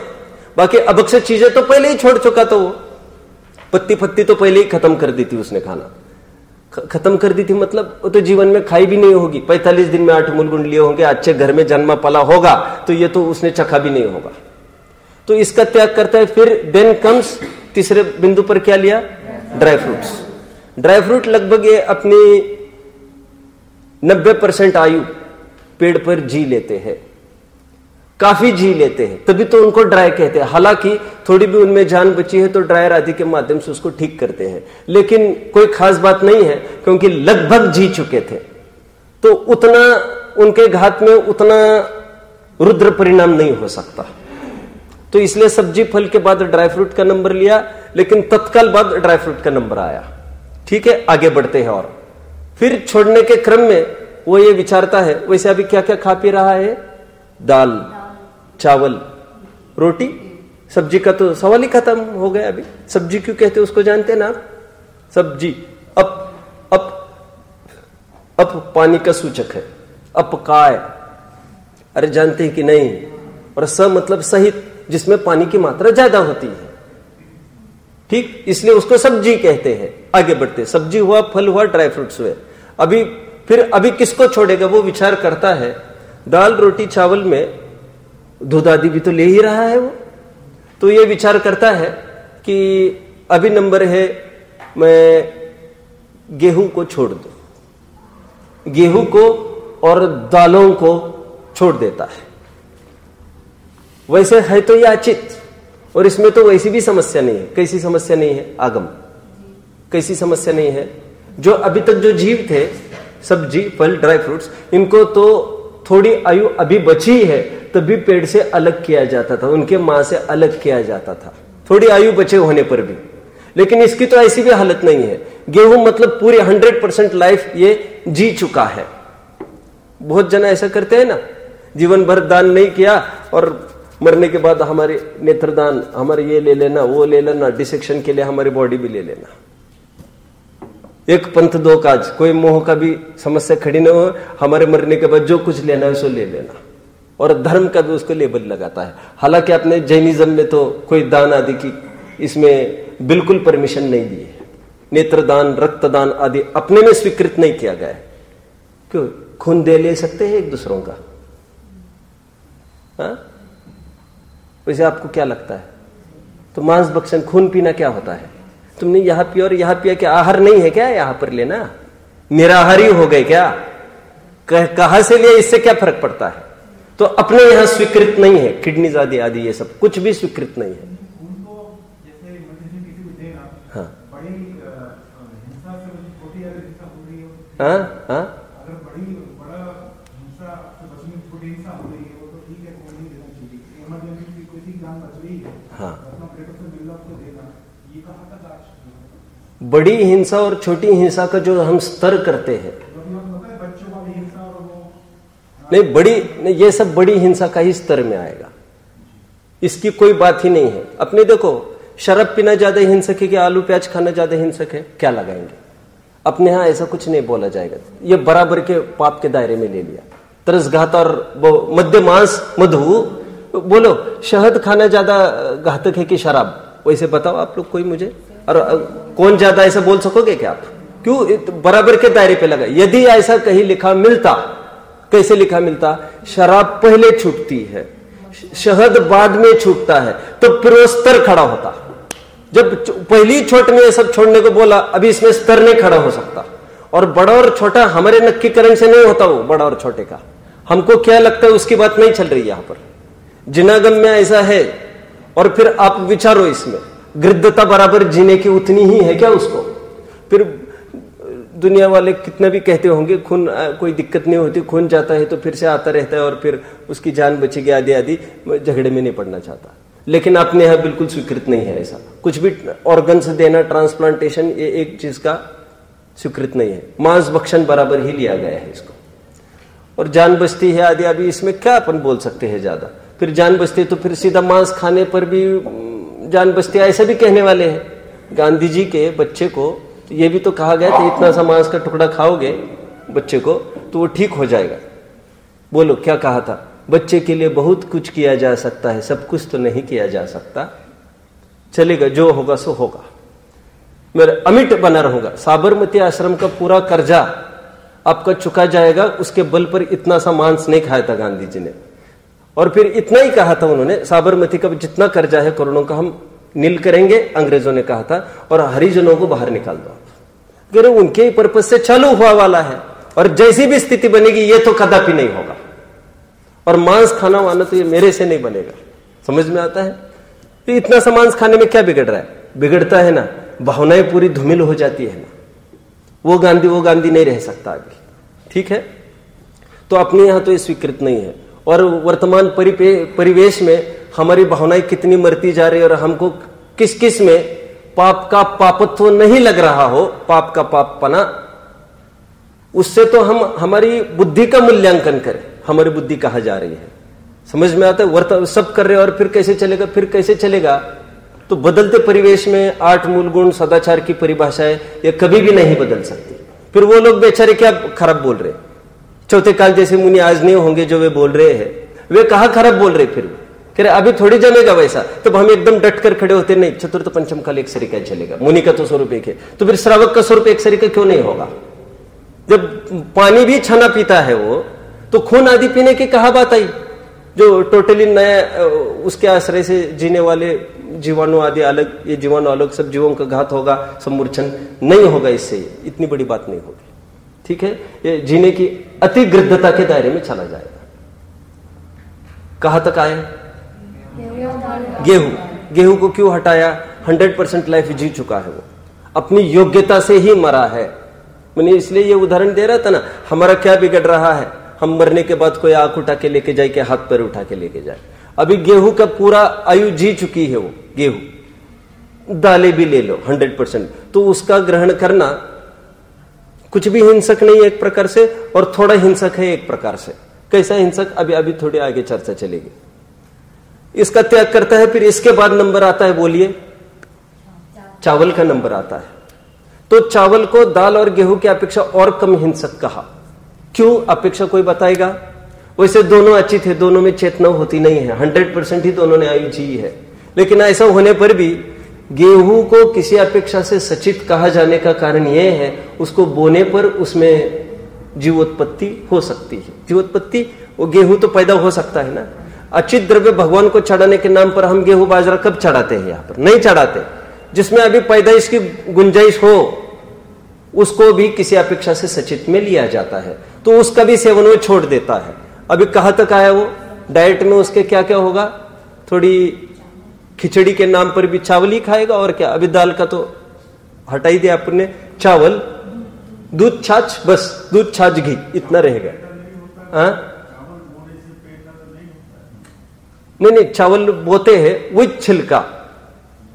बाकी अभक्षित चीजें तो पहले ही छोड़ चुका था वो। पत्ती फत्ती तो पहले ही खत्म कर दी थी उसने, खाना खत्म कर दी थी। मतलब वो तो जीवन में खाई भी नहीं होगी। 45 दिन में 8 मूलगुंड लिए होंगे, अच्छे घर में जन्मा पला होगा, तो ये तो उसने चखा भी नहीं होगा। तो इसका त्याग करता है। फिर देन कम्स तीसरे बिंदु पर क्या लिया? Dry fruits. ड्राई फ्रूट लगभग ये अपनी 90% आयु पेड़ पर जी लेते हैं, काफी जी लेते हैं, तभी तो उनको ड्राई कहते हैं। हालांकि थोड़ी भी उनमें जान बची है तो ड्रायर आदि के माध्यम से उसको ठीक करते हैं, लेकिन कोई खास बात नहीं है क्योंकि लगभग जी चुके थे। तो उतना उनके घात में उतना रुद्र परिणाम नहीं हो सकता। तो इसलिए सब्जी फल के बाद ड्राई फ्रूट का नंबर लिया, लेकिन तत्काल बाद ड्राई फ्रूट का नंबर आया। ठीक है, आगे बढ़ते हैं। और फिर छोड़ने के क्रम में वो ये विचारता है, वैसे अभी क्या क्या खा पी रहा है? दाल, चावल, रोटी, सब्जी का तो सवाल ही खत्म हो गया। अभी सब्जी क्यों कहते हैं उसको जानते हैं ना आप? सब्जी अप पानी का सूचक है, अपकाय। अरे जानते हैं कि नहीं? और स मतलब सहित, जिसमें पानी की मात्रा ज्यादा होती है। ठीक, इसलिए उसको सब्जी कहते हैं। आगे बढ़ते, सब्जी हुआ, फल हुआ, ड्राई फ्रूट्स हुए। अभी किसको छोड़ेगा? वो विचार करता है। दाल रोटी चावल में दूध आदि भी तो ले ही रहा है वो। तो ये विचार करता है कि अभी नंबर है मैं गेहूं को छोड़ दूं, गेहूं को और दालों को छोड़ देता है। वैसे है तो याचित, और इसमें तो वैसी भी समस्या नहीं है। कैसी समस्या नहीं है? आगम। कैसी समस्या नहीं है? जो अभी तक जो जीव थे, सब्जी, फल, ड्राई फ्रूट्स, इनको तो थोड़ी आयु अभी बची है, तभी पेड़ से अलग किया जाता था, उनके मां से अलग किया जाता था, थोड़ी आयु बचे होने पर भी। लेकिन इसकी तो ऐसी भी हालत नहीं है। गेहूं मतलब पूरी 100% लाइफ ये जी चुका है। बहुत जन ऐसा करते हैं ना, जीवन भर दान नहीं किया और मरने के बाद हमारे नेत्रदान, हमारे ये ले लेना, वो ले लेना, डिसेक्शन के लिए हमारी बॉडी भी ले लेना। एक पंथ दो काज, कोई मोह का भी समस्या खड़ी न हो, हमारे मरने के बाद जो कुछ लेना है सो ले लेना। और धर्म का भी उसको लेबल लगाता है। हालांकि आपने जैनिज्म में तो कोई दान आदि की इसमें बिल्कुल परमिशन नहीं दी है। नेत्रदान, रक्तदान आदि अपने में स्वीकृत नहीं किया गया है। क्यों? खून दे ले सकते हैं एक दूसरों का। वैसे आपको क्या लगता है? तो मांस भक्षण, खून पीना क्या होता है? तुमने यहां पिया और यहां पिया, क्या आहार नहीं है क्या यहां पर लेना? निराहारी हो गए क्या? कहां से लिया, इससे क्या फर्क पड़ता है? तो अपने यहां स्वीकृत नहीं है। किडनीज आदि आदि ये सब कुछ भी स्वीकृत नहीं है। हाँ हाँ हाँ, बड़ी हिंसा और छोटी हिंसा का जो हम स्तर करते हैं, नहीं बड़ी नहीं, ये सब बड़ी हिंसा का ही स्तर में आएगा। इसकी कोई बात ही नहीं है। अपने देखो, शराब पीना ज्यादा हिंसक है कि आलू प्याज खाना ज्यादा हिंसक है? क्या लगाएंगे? अपने यहां ऐसा कुछ नहीं बोला जाएगा। ये बराबर के पाप के दायरे में ले लिया। तरसघात और मध्य मांस मधु, बोलो शहद खाना ज्यादा घातक है कि शराब? वैसे बताओ आप लोग कोई मुझे, और कौन ज्यादा ऐसा बोल सकोगे क्या आप? क्यों? बराबर के दायरे पे लगा। यदि ऐसा कहीं लिखा मिलता, कैसे लिखा मिलता? शराब पहले छूटती है, शहद बाद में छूटता है, तो फिर वो स्तर खड़ा होता। जब पहली छोट में ये सब छोड़ने को बोला, अभी इसमें स्तर नहीं खड़ा हो सकता। और बड़ा और छोटा हमारे नक्कीकरण से नहीं होता। वो बड़ा और छोटे का हमको क्या लगता है उसकी बात नहीं चल रही यहां पर। जिनागम में ऐसा है। और फिर आप विचारो, इसमें गृद्धता बराबर जीने की उतनी ही है क्या उसको? फिर दुनिया वाले कितना भी कहते होंगे खून कोई दिक्कत नहीं होती, खून जाता है तो फिर से आता रहता है और फिर उसकी जान बचेगी आदि आदि, झगड़े में नहीं पड़ना चाहता। लेकिन अपने यहां बिल्कुल स्वीकृत नहीं है ऐसा कुछ भी। ऑर्गन्स देना, ट्रांसप्लांटेशन, ये एक चीज का स्वीकृत नहीं है। मांस भक्षण बराबर ही लिया गया है इसको। और जान बचती है आदि आदि, इसमें क्या अपन बोल सकते हैं ज्यादा? फिर जान बचती तो फिर सीधा मांस खाने पर भी जान बचती है, ऐसा भी कहने वाले हैं। गांधी जी के बच्चे को ये भी तो कहा गया था, इतना सा मांस का टुकड़ा खाओगे बच्चे को तो वो ठीक हो जाएगा। बोलो क्या कहा था? बच्चे के लिए बहुत कुछ किया जा सकता है, सब कुछ तो नहीं किया जा सकता। चलेगा, जो होगा सो होगा, मैं अमिट बना रहूंगा। साबरमती आश्रम का पूरा कर्जा आपका चुका जाएगा, उसके बल पर इतना सा मांस नहीं खाया था गांधी जी ने। और फिर इतना ही कहा था उन्होंने, साबरमती का जितना कर्जा है करोड़ों का हम नील करेंगे, अंग्रेजों ने कहा था, और हरिजनों को बाहर निकाल दो। अगर उनके पर्पज से चालू हुआ वाला है, और जैसी भी स्थिति बनेगी ये तो कदापि नहीं होगा। और मांस खाना वाना तो ये मेरे से नहीं बनेगा। समझ में आता है? तो इतना सा मांस खाने में क्या बिगड़ रहा है? बिगड़ता है ना, भावनाएं पूरी धूमिल हो जाती है ना। वो गांधी नहीं रह सकता आगे। ठीक है? तो अपने यहां तो ये स्वीकृत नहीं है। और वर्तमान परिवेश में हमारी भावनाएं कितनी मरती जा रही है, और हमको किस किस में पाप का पापत्व नहीं लग रहा हो, पाप का पापपना, उससे तो हम हमारी बुद्धि का मूल्यांकन करें। हमारी बुद्धि कहाँ जा रही है? समझ में आता है? सब कर रहे और फिर कैसे चलेगा? फिर कैसे चलेगा? तो बदलते परिवेश में 8 मूल गुण सदाचार की परिभाषाएं ये कभी भी नहीं बदल सकती। फिर वो लोग बेचारे क्या खराब बोल रहे? चौथे काल जैसे मुनि आज नहीं होंगे जो वे बोल रहे हैं, वे कहा खराब बोल रहे? फिर कह रहे अभी थोड़ी जमेगा वैसा। तब हम एकदम डट कर खड़े होते, नहीं चतुर्थ पंचम काल एक सरीका चलेगा, मुनि का तो स्वरूप एक है, तो फिर श्रावक का स्वरूप एक सरीका क्यों नहीं होगा? जब पानी भी छना पीता है वो, तो खून आदि पीने की कहा बात आई? जो टोटली नया उसके आश्रय से जीने वाले जीवाणु आदि अलग, ये जीवाणु अलग, सब जीवों का घात होगा, सम्मूर्छन नहीं होगा, इससे इतनी बड़ी बात नहीं होगी। ठीक है, ये जीने की अति गृद्धता के दायरे में चला जाएगा। कहां तक आए? गेहूं को क्यों हटाया? 100% लाइफ जी चुका है, वो अपनी योग्यता से ही मरा है। मैंने इसलिए ये उदाहरण दे रहा था ना, हमारा क्या बिगड़ रहा है, हम मरने के बाद कोई आंख उठा के लेके जाए, क्या हाथ पैर उठा के लेके जाए। अभी गेहूं का पूरा आयु जी चुकी है वो गेहूं, दालें भी ले लो 100%, तो उसका ग्रहण करना कुछ भी हिंसक नहीं है एक प्रकार से, और थोड़ा हिंसक है एक प्रकार से। कैसा हिंसक, अभी अभी थोड़ी आगे चर्चा चलेगी। इसका त्याग करता है, फिर इसके बाद नंबर आता है, बोलिए, चावल का नंबर आता है। तो चावल को दाल और गेहूं की अपेक्षा और कम हिंसक कहा। क्यों अपेक्षा, कोई बताएगा? वैसे दोनों अच्छी थे, दोनों में चेतना होती नहीं है, 100% ही दोनों ने आयु जी है। लेकिन ऐसा होने पर भी गेहूं को किसी अपेक्षा से सचित कहा जाने का कारण यह है, उसको बोने पर उसमें जीवोत्पत्ति हो सकती है। जीवोत्पत्ति, वो गेहूं तो पैदा हो सकता है ना। अचित द्रव्य भगवान को चढ़ाने के नाम पर हम गेहूं बाजरा कब चढ़ाते हैं? यहां पर नहीं चढ़ाते। जिसमें अभी पैदाइश की गुंजाइश हो, उसको भी किसी अपेक्षा से सचित में लिया जाता है, तो उसका भी सेवन वो छोड़ देता है। अभी कहां तक आया वो? डाइट में उसके क्या क्या होगा? थोड़ी खिचड़ी के नाम पर भी चावल ही खाएगा, और क्या? अभी दाल का तो हटा ही दिया आपने, चावल, दूध, छाछ, बस दूध, छाछ, घी, इतना रहेगा। नहीं, चावल बोते हैं वो छिलका,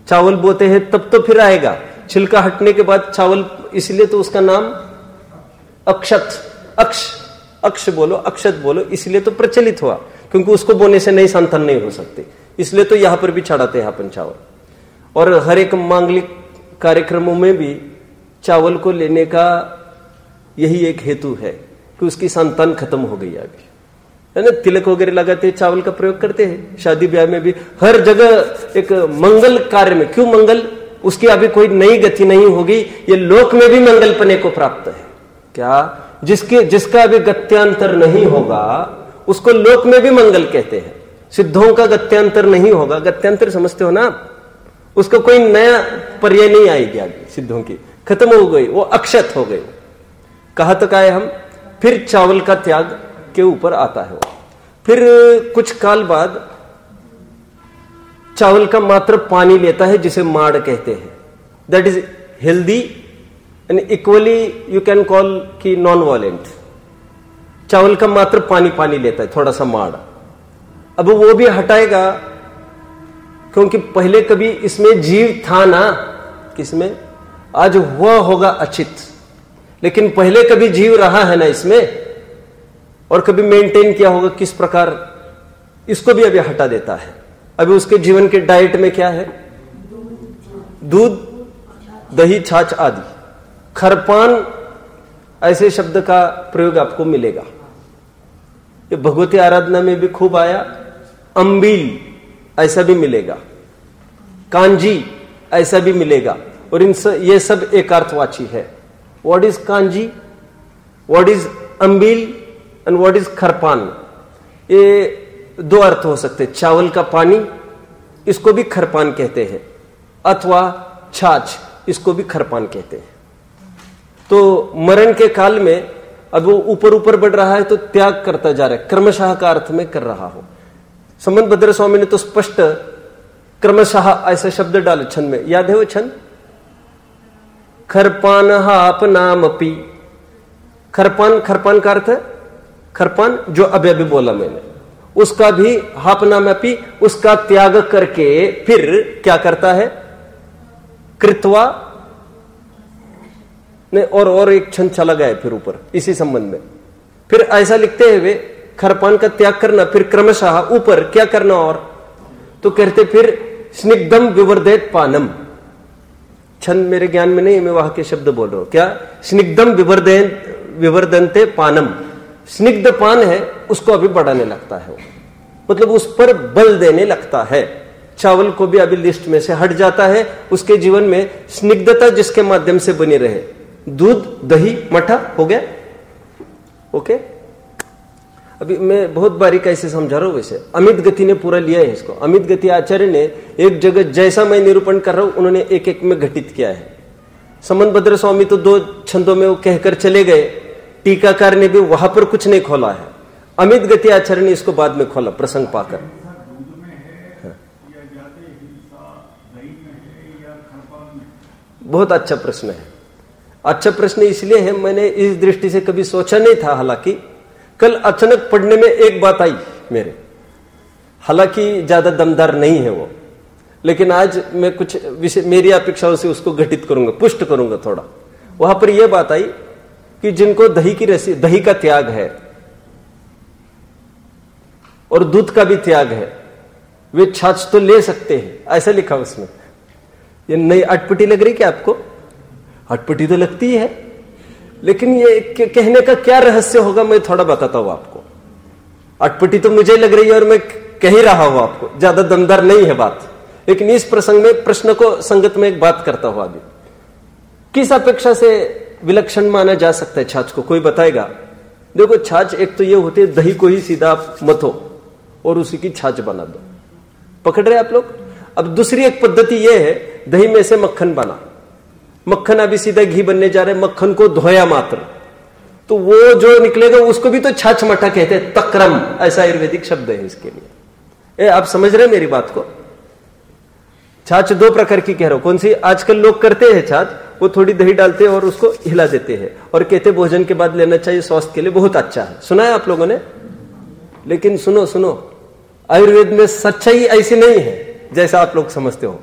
चावल बोते हैं तब तो फिर आएगा, छिलका हटने के बाद चावल, इसलिए तो उसका नाम अक्षत, अक्ष बोलो, अक्षत बोलो, इसलिए तो प्रचलित हुआ, क्योंकि उसको बोने से नई संतान नहीं हो सकती, इसलिए तो यहां पर भी चढ़ाते हैं अपन चावल। और हर एक मांगलिक कार्यक्रमों में भी चावल को लेने का यही एक हेतु है कि उसकी संतान खत्म हो गई अभी, है ना। तिलक वगैरह लगाते हैं, चावल का प्रयोग करते हैं, शादी ब्याह में भी, हर जगह एक मंगल कार्य में। क्यों मंगल? उसकी अभी कोई नई गति नहीं होगी, ये लोक में भी मंगल पने को प्राप्त है। क्या? जिसका अभी गत्यांतर नहीं होगा उसको लोक में भी मंगल कहते हैं। सिद्धों का गत्यांतर नहीं होगा, गत्यांतर समझते हो ना आप, उसको कोई नया पर्याय नहीं आएगी आगे, सिद्धों की खत्म हो गई, वो अक्षत हो गई। कहां तक आए हम? फिर चावल का त्याग के ऊपर आता है वो। फिर कुछ काल बाद चावल का मात्र पानी लेता है, जिसे माड़ कहते हैं। That is healthy and equally you can call की नॉन वायलेंट। चावल का मात्र पानी लेता है, थोड़ा सा माड़। अब वो भी हटाएगा, क्योंकि पहले कभी इसमें जीव था ना, किसमें? आज हुआ होगा अचित, लेकिन पहले कभी जीव रहा है ना इसमें, और कभी मेंटेन किया होगा किस प्रकार, इसको भी अभी हटा देता है। अभी उसके जीवन के डाइट में क्या है? दूध, दही, छाछ आदि। खरपान ऐसे शब्द का प्रयोग आपको मिलेगा, ये भगवती आराधना में भी खूब आया। अंबील ऐसा भी मिलेगा, कांजी ऐसा भी मिलेगा, और ये सब एकार्थवाची है। What is kanji, what is ambil and what is kharpan? ये दो अर्थ हो सकते। चावल का पानी, इसको भी खरपान कहते हैं, अथवा छाछ, इसको भी खरपान कहते हैं। तो मरण के काल में अब वो ऊपर ऊपर बढ़ रहा है, तो त्याग करता जा रहा है, क्रमशः का अर्थ में कर रहा हो। संबंध भद्र स्वामी ने तो स्पष्ट क्रमशः ऐसा शब्द डाले छंद में, याद है वो छंद? खरपान हाप नाम पी। खरपान, खरपान का अर्थ है खरपान, जो अभी अभी बोला मैंने, उसका भी हाप नाम पी, उसका त्याग करके फिर क्या करता है? कृत्वा ने, और एक छंद चला गया फिर ऊपर इसी संबंध में। फिर ऐसा लिखते हैं वे, खरपान का त्याग करना, फिर क्रमशः ऊपर क्या करना, और तो कहते फिर स्निग्धम विवर्धेत पानम। छंद मेरे ज्ञान में नहीं, मैं वहां के शब्द बोल रहा हूं। क्या? स्निग्धम विवर्धनते पानम। स्निग्ध पान है, उसको अभी बढ़ाने लगता है, मतलब उस पर बल देने लगता है। चावल को भी अभी लिस्ट में से हट जाता है, उसके जीवन में स्निग्धता जिसके माध्यम से बनी रहे, दूध, दही, मठा हो गया, ओके। अभी मैं बहुत बारीकाई से समझा रहा हूं। वैसे अमित गति ने पूरा लिया है इसको। अमित गति आचार्य ने एक जगह जैसा मैं निरूपण कर रहा हूं उन्होंने एक एक में घटित किया है। समन भद्र स्वामी तो 2 छंदों में वो कहकर चले गए, टीकाकार ने भी वहां पर कुछ नहीं खोला है। अमित गति आचार्य ने इसको बाद में खोला प्रसंग पाकर। बहुत अच्छा प्रश्न है। अच्छा प्रश्न इसलिए है, मैंने इस दृष्टि से कभी सोचा नहीं था। हालांकि कल अचानक पढ़ने में एक बात आई मेरे, हालांकि ज्यादा दमदार नहीं है वो, लेकिन आज मैं कुछ विषय मेरी अपेक्षाओं से उसको घटित करूंगा, पुष्ट करूंगा थोड़ा। वहां पर यह बात आई कि जिनको दही की रसी, दही का त्याग है और दूध का भी त्याग है, वे छाछ तो ले सकते हैं, ऐसा लिखा उसमें। ये नई अटपटी लग रही क्या आपको? अटपटी तो लगती है, लेकिन ये कहने का क्या रहस्य होगा मैं थोड़ा बताता हूं आपको। अटपटी तो मुझे लग रही है और मैं कह ही रहा हूं आपको, ज्यादा दमदार नहीं है बात। लेकिन इस प्रसंग में प्रश्न को संगत में एक बात करता हूं अभी, किस अपेक्षा से विलक्षण माना जा सकता है छाछ को? कोई बताएगा? देखो छाछ एक तो ये होती है, दही को ही सीधा आप मथो और उसी की छाछ बना दो। पकड़ रहे आप लोग? अब दूसरी एक पद्धति यह है, दही में से मक्खन बना, मक्खन अभी सीधा घी बनने जा रहा है, मक्खन को धोया मात्र, तो वो जो निकलेगा उसको भी तो छाछ मठा कहते हैं, तक्रम ऐसा आयुर्वेदिक शब्द है इसके लिए। आप समझ रहे हैं मेरी बात को? छाछ 2 प्रकार की कह रहा हूं। कौन सी? आजकल लोग करते हैं छाछ, वो थोड़ी दही डालते हैं और उसको हिला देते हैं और कहते भोजन के बाद लेना चाहिए, स्वास्थ्य के लिए बहुत अच्छा है। सुना है आप लोगों ने? लेकिन सुनो सुनो, आयुर्वेद में सच्चाई ऐसी नहीं है जैसा आप लोग समझते हो।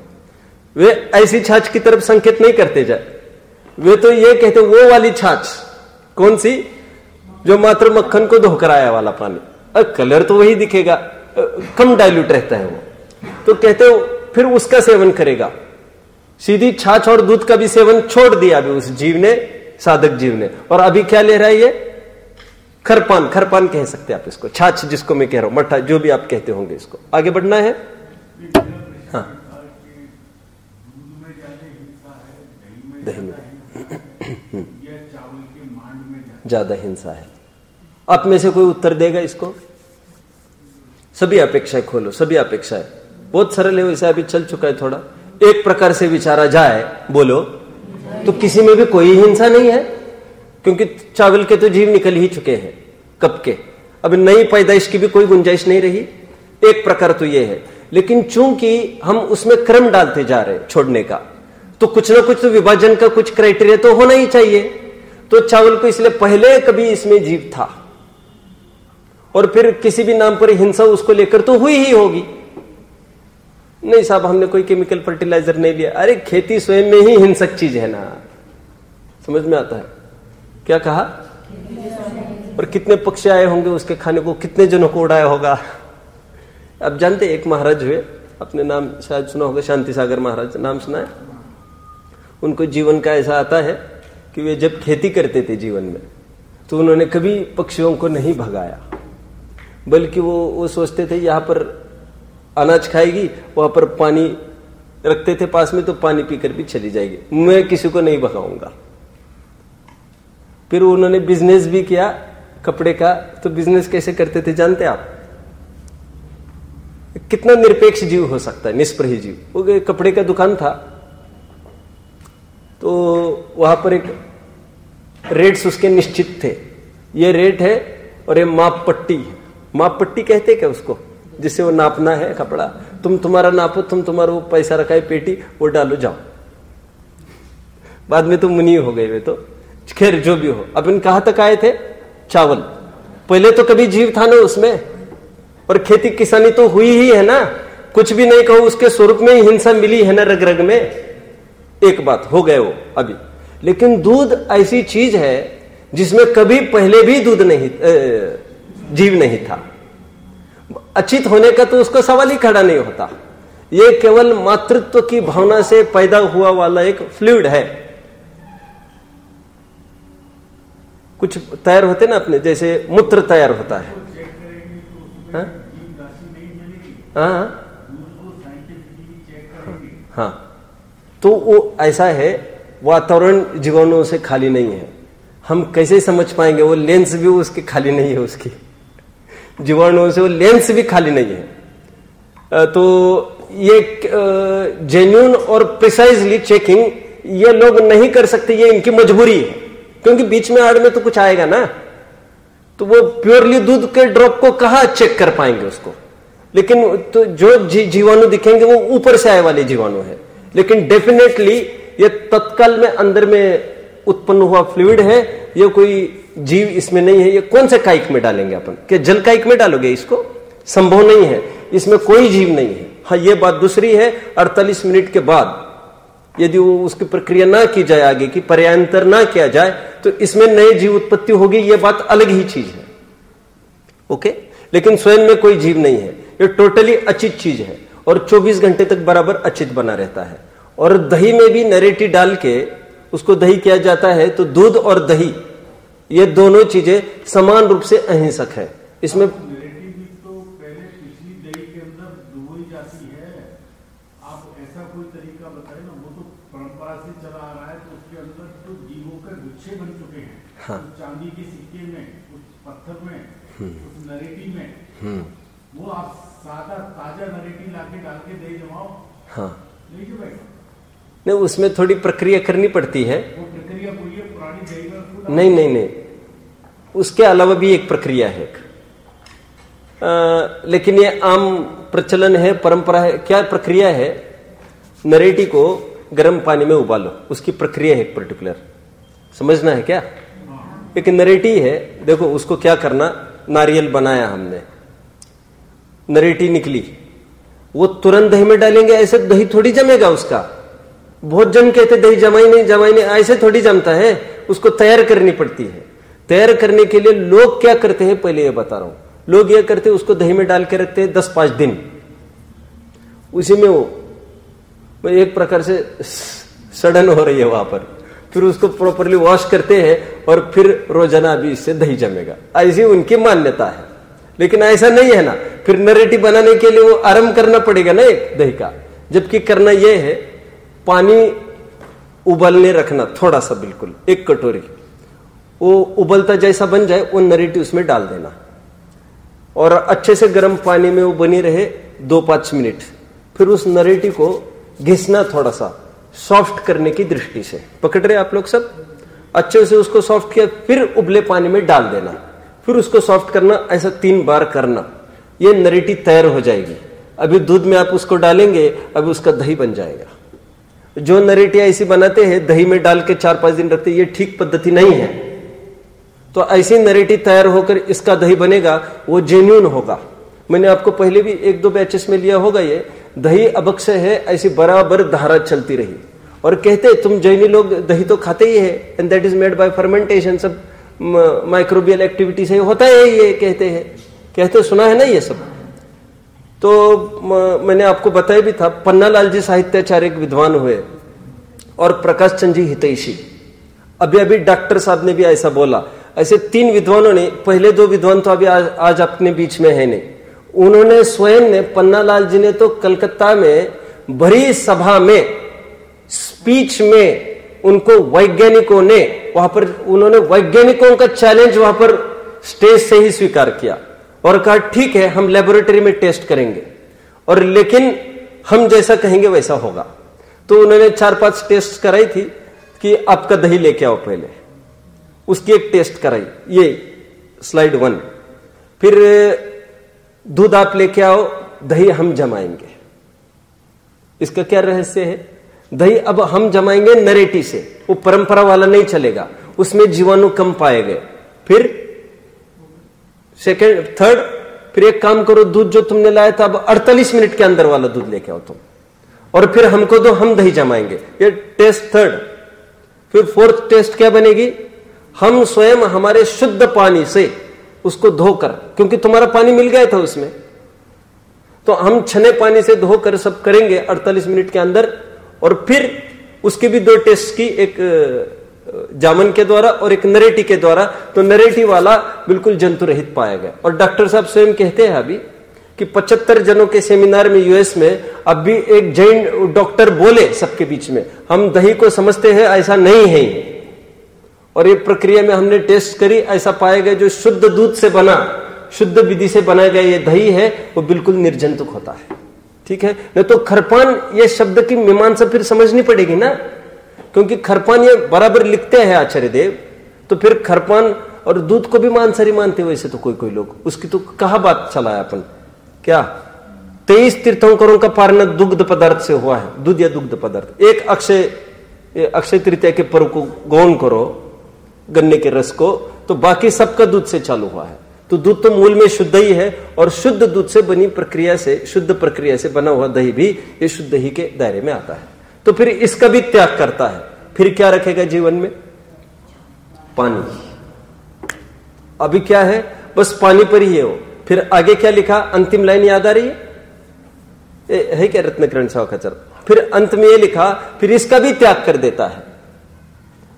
वे ऐसी छाछ की तरफ संकेत नहीं करते जाए, वे तो ये कहते वो वाली छाछ। कौन सी? जो मात्र मक्खन को धोकर आया वाला पानी, कलर तो वही दिखेगा, कम डाइल्यूट रहता है वो, तो कहते हो फिर उसका सेवन करेगा। सीधी छाछ और दूध का भी सेवन छोड़ दिया अभी उस जीव ने, साधक जीव ने, और अभी क्या ले रहा है ये? खरपान, खरपान कह सकते हैं आप इसको, छाछ जिसको मैं कह रहा हूं, मट्ठा जो भी आप कहते होंगे इसको। आगे बढ़ना है। हाँ, दही में ज्यादा हिंसा है। आप में से कोई उत्तर देगा इसको? सभी अपेक्षाएं खोलो, सभी अपेक्षाएं। बहुत सरल है, वैसे अभी चल चुका है थोड़ा। एक प्रकार से विचारा जाए, बोलो, तो किसी में भी कोई हिंसा नहीं है, क्योंकि चावल के तो जीव निकल ही चुके हैं कब के, अब नई पैदाइश की भी कोई गुंजाइश नहीं रही। एक प्रकार तो ये है, लेकिन चूंकि हम उसमें क्रम डालते जा रहे हैं छोड़ने का, तो कुछ ना कुछ तो विभाजन का कुछ क्राइटेरिया तो होना ही चाहिए। तो चावल को इसलिए पहले कभी इसमें जीव था, और फिर किसी भी नाम पर हिंसा उसको लेकर तो हुई ही होगी। नहीं साहब, हमने कोई केमिकल फर्टिलाइजर नहीं लिया। अरे खेती स्वयं में ही हिंसक चीज है ना, समझ में आता है? क्या कहा? और कितने पक्षी आए होंगे उसके खाने को, कितने जनों को उड़ाया होगा। अब जानते एक महाराज हुए, अपने नाम शायद सुना होगा, शांति सागर महाराज, नाम सुना है? उनको जीवन का ऐसा आता है कि वे जब खेती करते थे जीवन में, तो उन्होंने कभी पक्षियों को नहीं भगाया, बल्कि वो सोचते थे यहां पर अनाज खाएगी, वहां पर पानी रखते थे पास में, तो पानी पीकर भी चली जाएगी, मैं किसी को नहीं भगाऊंगा। फिर उन्होंने बिजनेस भी किया कपड़े का। तो बिजनेस कैसे करते थे जानते आप? कितना निरपेक्ष जीव हो सकता है, निष्प्रही जीव। वो कपड़े का दुकान था, तो वहां पर एक रेट्स उसके निश्चित थे, ये रेट है और ये माप पट्टी है। माप पट्टी कहते क्या उसको, जिससे वो नापना है कपड़ा, तुम तुम्हारा नापो, तुम तुम्हारा वो पैसा रखा है पेटी, वो डालो जाओ। बाद में तो मुनि हो गए वे तो, खैर जो भी हो। अब इन कहां तक आए थे? चावल। पहले तो कभी जीव था ना उसमें, और खेती किसानी तो हुई ही है ना, कुछ भी नहीं कहो, उसके स्वरूप में ही हिंसा मिली है ना रग रग में। एक बात हो गए वो अभी। लेकिन दूध ऐसी चीज है जिसमें कभी पहले भी दूध नहीं, जीव नहीं था। अचित होने का तो उसको सवाल ही खड़ा नहीं होता। ये केवल मातृत्व की भावना से पैदा हुआ वाला एक फ्लूइड है। कुछ तैयार होते ना अपने, जैसे मूत्र तैयार होता है। हाँ हाँ, तो वो ऐसा है, वातावरण जीवाणुओं से खाली नहीं है। हम कैसे समझ पाएंगे? वो लेंस भी उसकी खाली नहीं है उसकी, जीवाणुओं से वो लेंस भी खाली नहीं है। तो ये जेन्युइन और प्रिसाइजली चेकिंग ये लोग नहीं कर सकते, ये इनकी मजबूरी है, क्योंकि बीच में आड़ में तो कुछ आएगा ना, तो वो प्योरली दूध के ड्रॉप को कहाँ चेक कर पाएंगे उसको। लेकिन तो जो जीवाणु दिखेंगे वो ऊपर से आए वाले जीवाणु है, लेकिन डेफिनेटली ये तत्काल में अंदर में उत्पन्न हुआ फ्लूइड है, ये कोई जीव इसमें नहीं है। ये कौन से काइक में डालेंगे अपन? क्या जल काइक में डालोगे इसको? संभव नहीं है, इसमें कोई जीव नहीं है। हाँ, ये बात दूसरी है, 48 मिनट के बाद यदि वो उसकी प्रक्रिया ना की जाए, आगे की पर्यांतर ना किया जाए, तो इसमें नए जीव उत्पत्ति होगी, ये बात अलग ही चीज है। ओके, लेकिन स्वयं में कोई जीव नहीं है, ये टोटली अचित चीज है और 24 घंटे तक बराबर अचित बना रहता है। और दही में भी नरेटी डाल के उसको दही किया जाता है, तो दूध और दही ये दोनों चीजें समान रूप से अहिंसक है। इसमें हाँ, चांदी के सिक्के में, उस पत्थर में, उस नरेटी में, वो आप सादा ताजा नरेटी लाके डाल के दे जमाओ। हाँ, नहीं जमाएगा? नहीं, उसमें थोड़ी प्रक्रिया करनी पड़ती है। वो प्रक्रिया कोई है पुरानी दही में? नहीं, उसके अलावा भी एक प्रक्रिया है। लेकिन ये आम प्रचलन है, परंपरा है। क्या प्रक्रिया है? नरेटी को गर्म पानी में उबालो, उसकी प्रक्रिया है पर्टिकुलर, समझना है क्या? एक नरेटी है, देखो उसको क्या करना, नारियल बनाया हमने, नरेटी निकली, वो तुरंत दही में डालेंगे, ऐसे दही थोड़ी जमेगा उसका। बहुत जन कहते दही जमाई नहीं, ऐसे थोड़ी जमता है, उसको तैयार करनी पड़ती है। तैयार करने के लिए लोग क्या करते हैं, पहले ये बता रहा हूं। लोग ये करते हैं, उसको दही में डाल के रखते हैं 10-5 दिन, उसी में वो एक प्रकार से सड़न हो रही है वहां पर। फिर उसको प्रॉपरली वॉश करते हैं और फिर रोजाना अभी इससे दही जमेगा, ऐसी उनकी मान्यता है। लेकिन ऐसा नहीं है ना, फिर नरेटी बनाने के लिए वो आरंभ करना पड़ेगा ना एक दही का। जबकि करना यह है, पानी उबलने रखना थोड़ा सा, बिल्कुल 1 कटोरी, वो उबलता जैसा बन जाए वो नरेटी उसमें डाल देना और अच्छे से गर्म पानी में वो बनी रहे 2-5 मिनट। फिर उस नरेटी को घिसना थोड़ा सा सॉफ्ट करने की दृष्टि से। पकड़ रहे आप लोग सब? अच्छे से उसको सॉफ्ट किया, फिर उबले पानी में डाल देना, फिर उसको सॉफ्ट करना, ऐसा 3 बार करना, ये नरेटी तैयार हो जाएगी। अभी दूध में आप उसको डालेंगे, अभी उसका दही बन जाएगा। जो नरेटी ऐसी बनाते हैं, दही में डाल के 4-5 दिन रखते हैं, ये ठीक पद्धति नहीं है। तो ऐसी नरेटी तैयार होकर इसका दही बनेगा, वो जेन्युइन होगा। मैंने आपको पहले भी 1-2 बैचेस में लिया होगा। ये दही अबक्ष है, ऐसी बराबर धारा चलती रही, और कहते तुम जैनी लोग दही तो खाते ही है, and that is made by fermentation, सब माइक्रोबियल एक्टिविटी से होता है, ये कहते सुना है ना ये सब। तो मैंने आपको बताया भी था, पन्नालाल जी साहित्याचार्य एक विद्वान हुए और प्रकाश चंद जी हितैषी। अभी डॉक्टर साहब ने भी ऐसा बोला। ऐसे 3 विद्वानों ने, पहले 2 विद्वान तो अभी आज अपने बीच में है नहीं, उन्होंने स्वयं ने, पन्नालाल जी ने तो कलकत्ता में भरी सभा में स्पीच में उनको वैज्ञानिकों ने, वहां पर उन्होंने वैज्ञानिकों का चैलेंज वहां पर स्टेज से ही स्वीकार किया और कहा ठीक है, हम लेबोरेटरी में टेस्ट करेंगे, और लेकिन हम जैसा कहेंगे वैसा होगा। तो उन्होंने 4-5 टेस्ट कराई थी कि आपका दही लेके आओ, पहले उसकी एक टेस्ट कराई, ये स्लाइड 1। फिर दूध आप लेके आओ, दही हम जमाएंगे। इसका क्या रहस्य है? दही अब हम जमाएंगे नरेटी से, वो परंपरा वाला नहीं चलेगा, उसमें जीवाणु कम पाए गए। फिर सेकेंड, थर्ड, फिर एक काम करो, दूध जो तुमने लाया था अब 48 मिनट के अंदर वाला दूध लेके आओ तुम, और फिर हमको दो, हम दही जमाएंगे। ये टेस्ट 3rd। फिर 4th टेस्ट क्या बनेगी? हम स्वयं हमारे शुद्ध पानी से उसको धोकर, क्योंकि तुम्हारा पानी मिल गया था उसमें, तो हम छने पानी से धोकर सब करेंगे 48 मिनट के अंदर। और फिर उसकी भी 2 टेस्ट की, एक जामन के द्वारा और एक नरेटी के द्वारा। तो नरेटी वाला बिल्कुल जंतु रहित पाया गया। और डॉक्टर साहब स्वयं कहते हैं अभी कि 75 जनों के सेमिनार में यूएस में, अब भी एक जैन डॉक्टर बोले सबके बीच में, हम दही को समझते हैं ऐसा नहीं है, और ये प्रक्रिया में हमने टेस्ट करी, ऐसा पाया गया जो शुद्ध दूध से बना शुद्ध विधि से बनाया गया ये दही है वो बिल्कुल निर्जंतुक होता है, ठीक है। नहीं तो खरपान ये शब्द की मीमांसा फिर समझनी पड़ेगी ना, क्योंकि खरपान ये बराबर लिखते हैं आचार्य देव, तो फिर खरपान और दूध को भी मांसाहारी मानते वैसे तो कोई लोग, उसकी तो कहा बात चलाया अपन क्या। 23 तीर्थंकरों का पारण दुग्ध पदार्थ से हुआ है, दूध या दुग्ध पदार्थ। एक अक्षय तृतीया के पर्व को गौण करो गन्ने के रस को, तो बाकी सबका दूध से चालू हुआ है। तो दूध तो मूल में शुद्ध ही है, और शुद्ध दूध से बनी प्रक्रिया से, शुद्ध प्रक्रिया से बना हुआ दही भी ये शुद्ध दही के दायरे में आता है। तो फिर इसका भी त्याग करता है, फिर क्या रखेगा जीवन में? पानी। अभी क्या है, बस पानी पर ही है वो। फिर आगे क्या लिखा, अंतिम लाइन याद आ रही है क्या रत्नकिरण सावकाचार? फिर अंत में ये लिखा, फिर इसका भी त्याग कर देता है।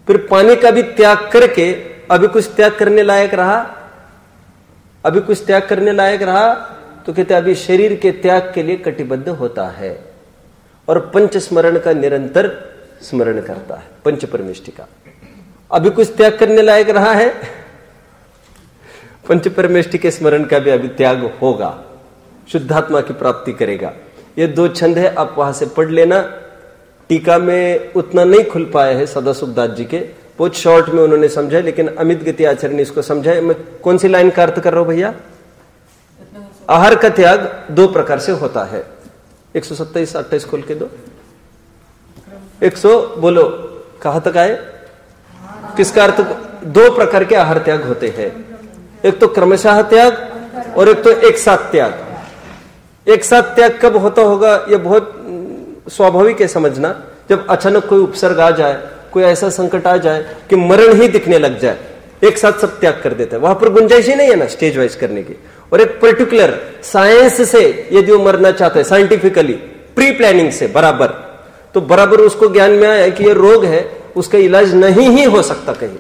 फिर पानी का भी त्याग करके अभी कुछ त्याग करने लायक रहा, अभी कुछ त्याग करने लायक रहा तो कहते अभी शरीर के त्याग के लिए कटिबद्ध होता है और पंच स्मरण का निरंतर स्मरण करता है, पंच परमेष्टि का। अभी कुछ त्याग करने लायक रहा है, पंच परमेष्टि के स्मरण का भी अभी त्याग होगा, शुद्धात्मा की प्राप्ति करेगा। ये 2 छंद है, आप वहां से पढ़ लेना। टीका में उतना नहीं खुल पाए हैं सदाशिवदास जी के, बहुत शॉर्ट में उन्होंने समझा, लेकिन अमित गति आचार्य ने इसको समझा। मैं कौन सी लाइन का अर्थ कर रहा हूं भैया? आहार का त्याग 2 प्रकार से होता है। 127-28 खोल के दो। 100 बोलो, कहां तक आए? किसका अर्थ? 2 प्रकार के आहार त्याग होते हैं, एक तो क्रमशः त्याग और एक तो एक साथ त्याग। एक साथ त्याग कब होता होगा ये बहुत स्वाभाविक है समझना, जब अचानक कोई उपसर्ग आ जाए, कोई ऐसा संकट आ जाए कि मरण ही दिखने लग जाए, एक साथ सब त्याग कर देते हैं। वहां पर गुंजाइश ही नहीं है ना स्टेज वाइज करने की। और एक पर्टिकुलर साइंस से यदि वो मरना चाहता है, साइंटिफिकली प्री प्लानिंग से बराबर, तो बराबर उसको ज्ञान में आया कि ये रोग है, उसका इलाज नहीं ही हो सकता कहीं।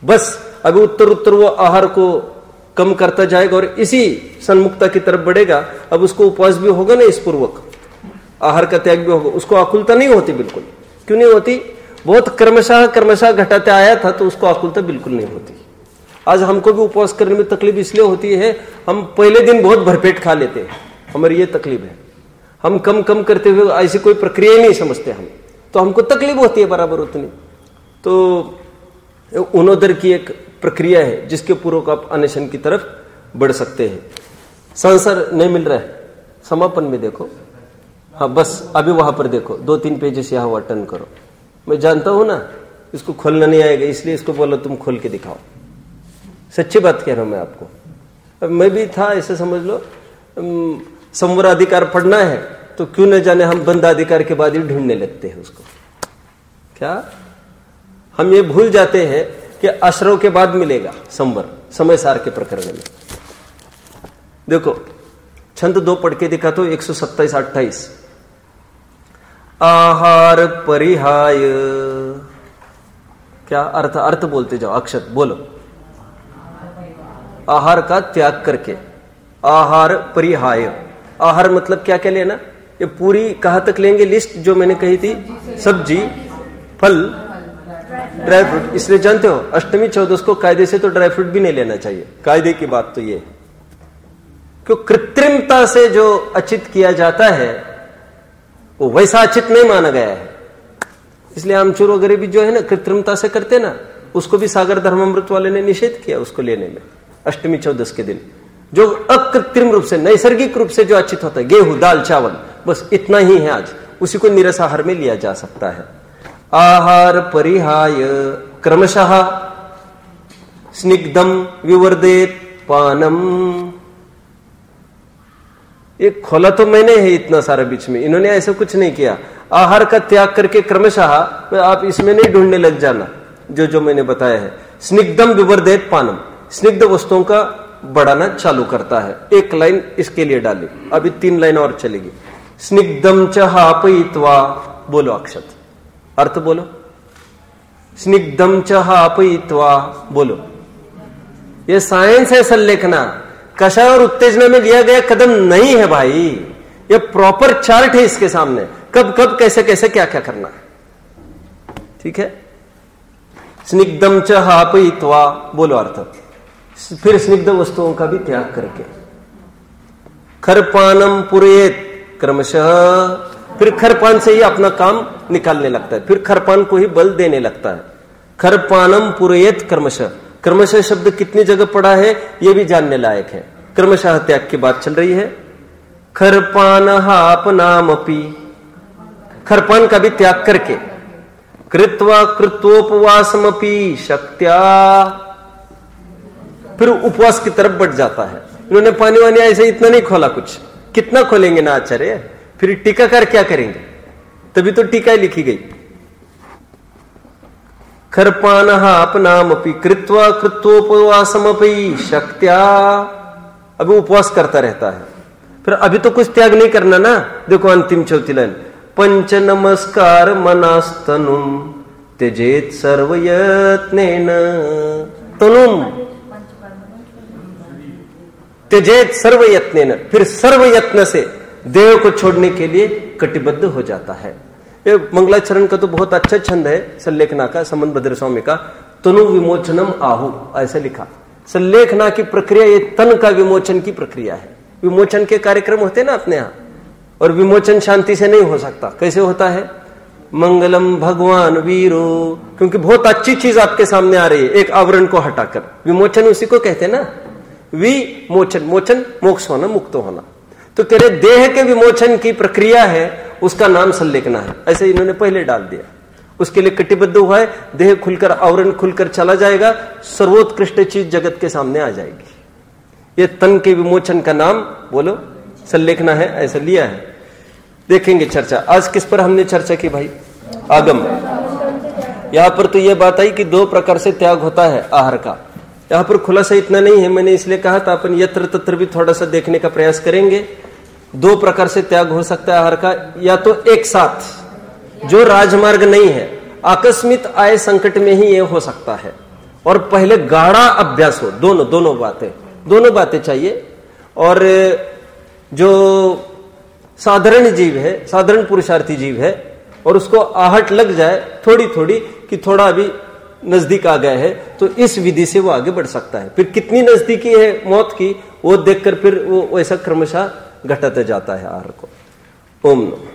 बस अभी उत्तर वो आहार को कम करता जाएगा और इसी सन्मुखता की तरफ बढ़ेगा। अब उसको उपवास भी होगा ना, इस पूर्वक आहार का त्याग भी होगा, उसको आकुलता नहीं होती बिल्कुल। क्यों नहीं होती? बहुत क्रमशः घटाते आया था तो उसको आकुलता बिल्कुल नहीं होती। आज हमको भी उपवास करने में तकलीफ इसलिए होती है, हम पहले दिन बहुत भरपेट खा लेते हैं, हमारी ये तकलीफ है। हम कम करते हुए ऐसी कोई प्रक्रिया ही नहीं समझते हम, तो हमको तकलीफ होती है बराबर उतनी। तो उनोदर की एक प्रक्रिया है जिसके पूर्वक आप अनशन की तरफ बढ़ सकते हैं। संसार नहीं मिल रहा है, समापन में देखो, हाँ बस अभी वहां पर देखो, 2-3 पेजेस यहाँ टर्न करो। मैं जानता हूं ना इसको खोलना नहीं आएगा, इसलिए इसको बोलो तुम खोल के दिखाओ। सच्ची बात कह रहा हूं मैं आपको। अब मैं भी था, ऐसे समझ लो, संवर अधिकार पढ़ना है तो क्यों न जाने हम बंद अधिकार के बाद ही ढूंढने लगते हैं उसको। क्या हम ये भूल जाते हैं कि आश्रव के बाद मिलेगा संवर, समय सार के प्रकरण में। देखो छंद 2 पढ़ के दिखा तो 127-28। आहार परिहाय, क्या अर्थ बोलते जाओ, अक्षत बोलो। आहार का त्याग करके, आहार परिहाय। आहार मतलब क्या क्या लेना, ये पूरी कहां तक लेंगे लिस्ट जो मैंने कही थी? सब्जी, फल, ड्राई फ्रूट। इसलिए जानते हो अष्टमी 14 को कायदे से तो ड्राई फ्रूट भी नहीं लेना चाहिए, कायदे की बात तो ये है। क्यों? कृत्रिमता से जो अचित किया जाता है वो वैसा अचित नहीं माना गया है। इसलिए आमचूर वगैरह भी जो है ना कृत्रिमता से करते ना, उसको भी सागर धर्मामृत वाले ने निषेध किया उसको लेने में अष्टमी 14 के दिन। जो अकृत्रिम रूप से, नैसर्गिक रूप से जो अचित होता है, गेहूं, दाल, चावल, बस इतना ही है आज, उसी को निरस आहार में लिया जा सकता है। आहार परिहाय क्रमशः स्निग्धम विवर्देत पानम। ये खोला तो मैंने है इतना सारा बीच में, इन्होंने ऐसा कुछ नहीं किया। आहार का त्याग करके क्रमशः, आप इसमें नहीं ढूंढने लग जाना जो जो मैंने बताया है। स्निग्धम विवर्देत पानम, स्निग्ध वस्तुओं का बढ़ाना चालू करता है। एक लाइन इसके लिए डाली, अभी 3 लाइन और चलेगी। स्निग्धम च हापयित्वा, बोलो अक्षत, अर्थ बोलो। स्निग्धम च हापयित्वा, बोलो। ये साइंस है संलेखना, कषाय और उत्तेजना में लिया गया कदम नहीं है भाई, ये प्रॉपर चार्ट है इसके सामने, कब कब कैसे कैसे क्या क्या करना है। ठीक है? स्निग्धम च हापयित्वा, बोलो अर्थ। फिर स्निग्ध वस्तुओं का भी त्याग करके खरपानम पुरेत क्रमशः, फिर खरपान से ही अपना काम निकालने लगता है, फिर खरपान को ही बल देने लगता है। खरपानम पुरेत क्रमशः, क्रमशः शब्द कितनी जगह पड़ा है ये भी जानने लायक है। क्रमशः त्याग की बात चल रही है। खरपान अपनामपि, खरपान का भी त्याग करके कृत्वा कृत्वोपवासमपि शक्त्या, फिर उपवास की तरफ बढ़ जाता है। इन्होंने पानी वानी ऐसे इतना नहीं खोला, कुछ कितना खोलेंगे ना आचार्य, फिर टीकाकार क्या करेंगे, तभी तो टीका लिखी गई। खरपान अपनामपि कृत्वा कृत्वोपवासमपि शक्त्या, अभी उपवास करता रहता है। फिर अभी तो कुछ त्याग नहीं करना ना, देखो अंतिम चौथी लाइन, पंच नमस्कार मनास्तनुम त्यजेत सर्वयत्नेन, तनुम त्यजेत सर्वयत्नेन, फिर सर्वयत्न से देह को छोड़ने के लिए कटिबद्ध हो जाता है। ये मंगलाचरण का तो बहुत अच्छा छंद है, सल्लेखना का, समन भद्र स्वामी का, तनु विमोचनम आहु ऐसे लिखा। सल्लेखना की प्रक्रिया ये तन का विमोचन की प्रक्रिया है। विमोचन के कार्यक्रम होते हैं ना अपने यहाँ, और विमोचन शांति से नहीं हो सकता। कैसे होता है? मंगलम भगवान वीरो, क्योंकि बहुत अच्छी चीज आपके सामने आ रही है, एक आवरण को हटाकर। विमोचन उसी को कहते हैं ना, विमोचन, मोचन मोक्ष होना, मुक्त होना। तो तेरे देह के विमोचन की प्रक्रिया है, उसका नाम सल्लेखना है। ऐसे इन्होंने पहले डाल दिया। उसके लिए कटिबद्ध हुआ है, देह खुलकर, आवरण खुलकर चला जाएगा, सर्वोत्कृष्ट चीज जगत के सामने आ जाएगी। ये तन के विमोचन का नाम बोलो सल्लेखना है, ऐसा लिया है। देखेंगे चर्चा। आज किस पर हमने चर्चा की भाई? आगम। यहां पर तो यह बात आई कि दो प्रकार से त्याग होता है आहार का। यहां पर खुलासा इतना नहीं है, मैंने इसलिए कहा था अपन यत्र तत्र भी थोड़ा सा देखने का प्रयास करेंगे। दो प्रकार से त्याग हो सकता है आहार का, या तो एक साथ जो राजमार्ग नहीं है, आकस्मिक आए संकट में ही ये हो सकता है, और पहले गाढ़ा अभ्यास हो। दोनों बातें चाहिए। और जो साधारण जीव है, साधारण पुरुषार्थी जीव है, और उसको आहट लग जाए थोड़ी थोड़ी कि थोड़ा अभी नजदीक आ गया है, तो इस विधि से वो आगे बढ़ सकता है। फिर कितनी नजदीकी है मौत की, वो देखकर फिर वो ऐसा क्रमशः घटाते जाता है आहार को। ओम नमः।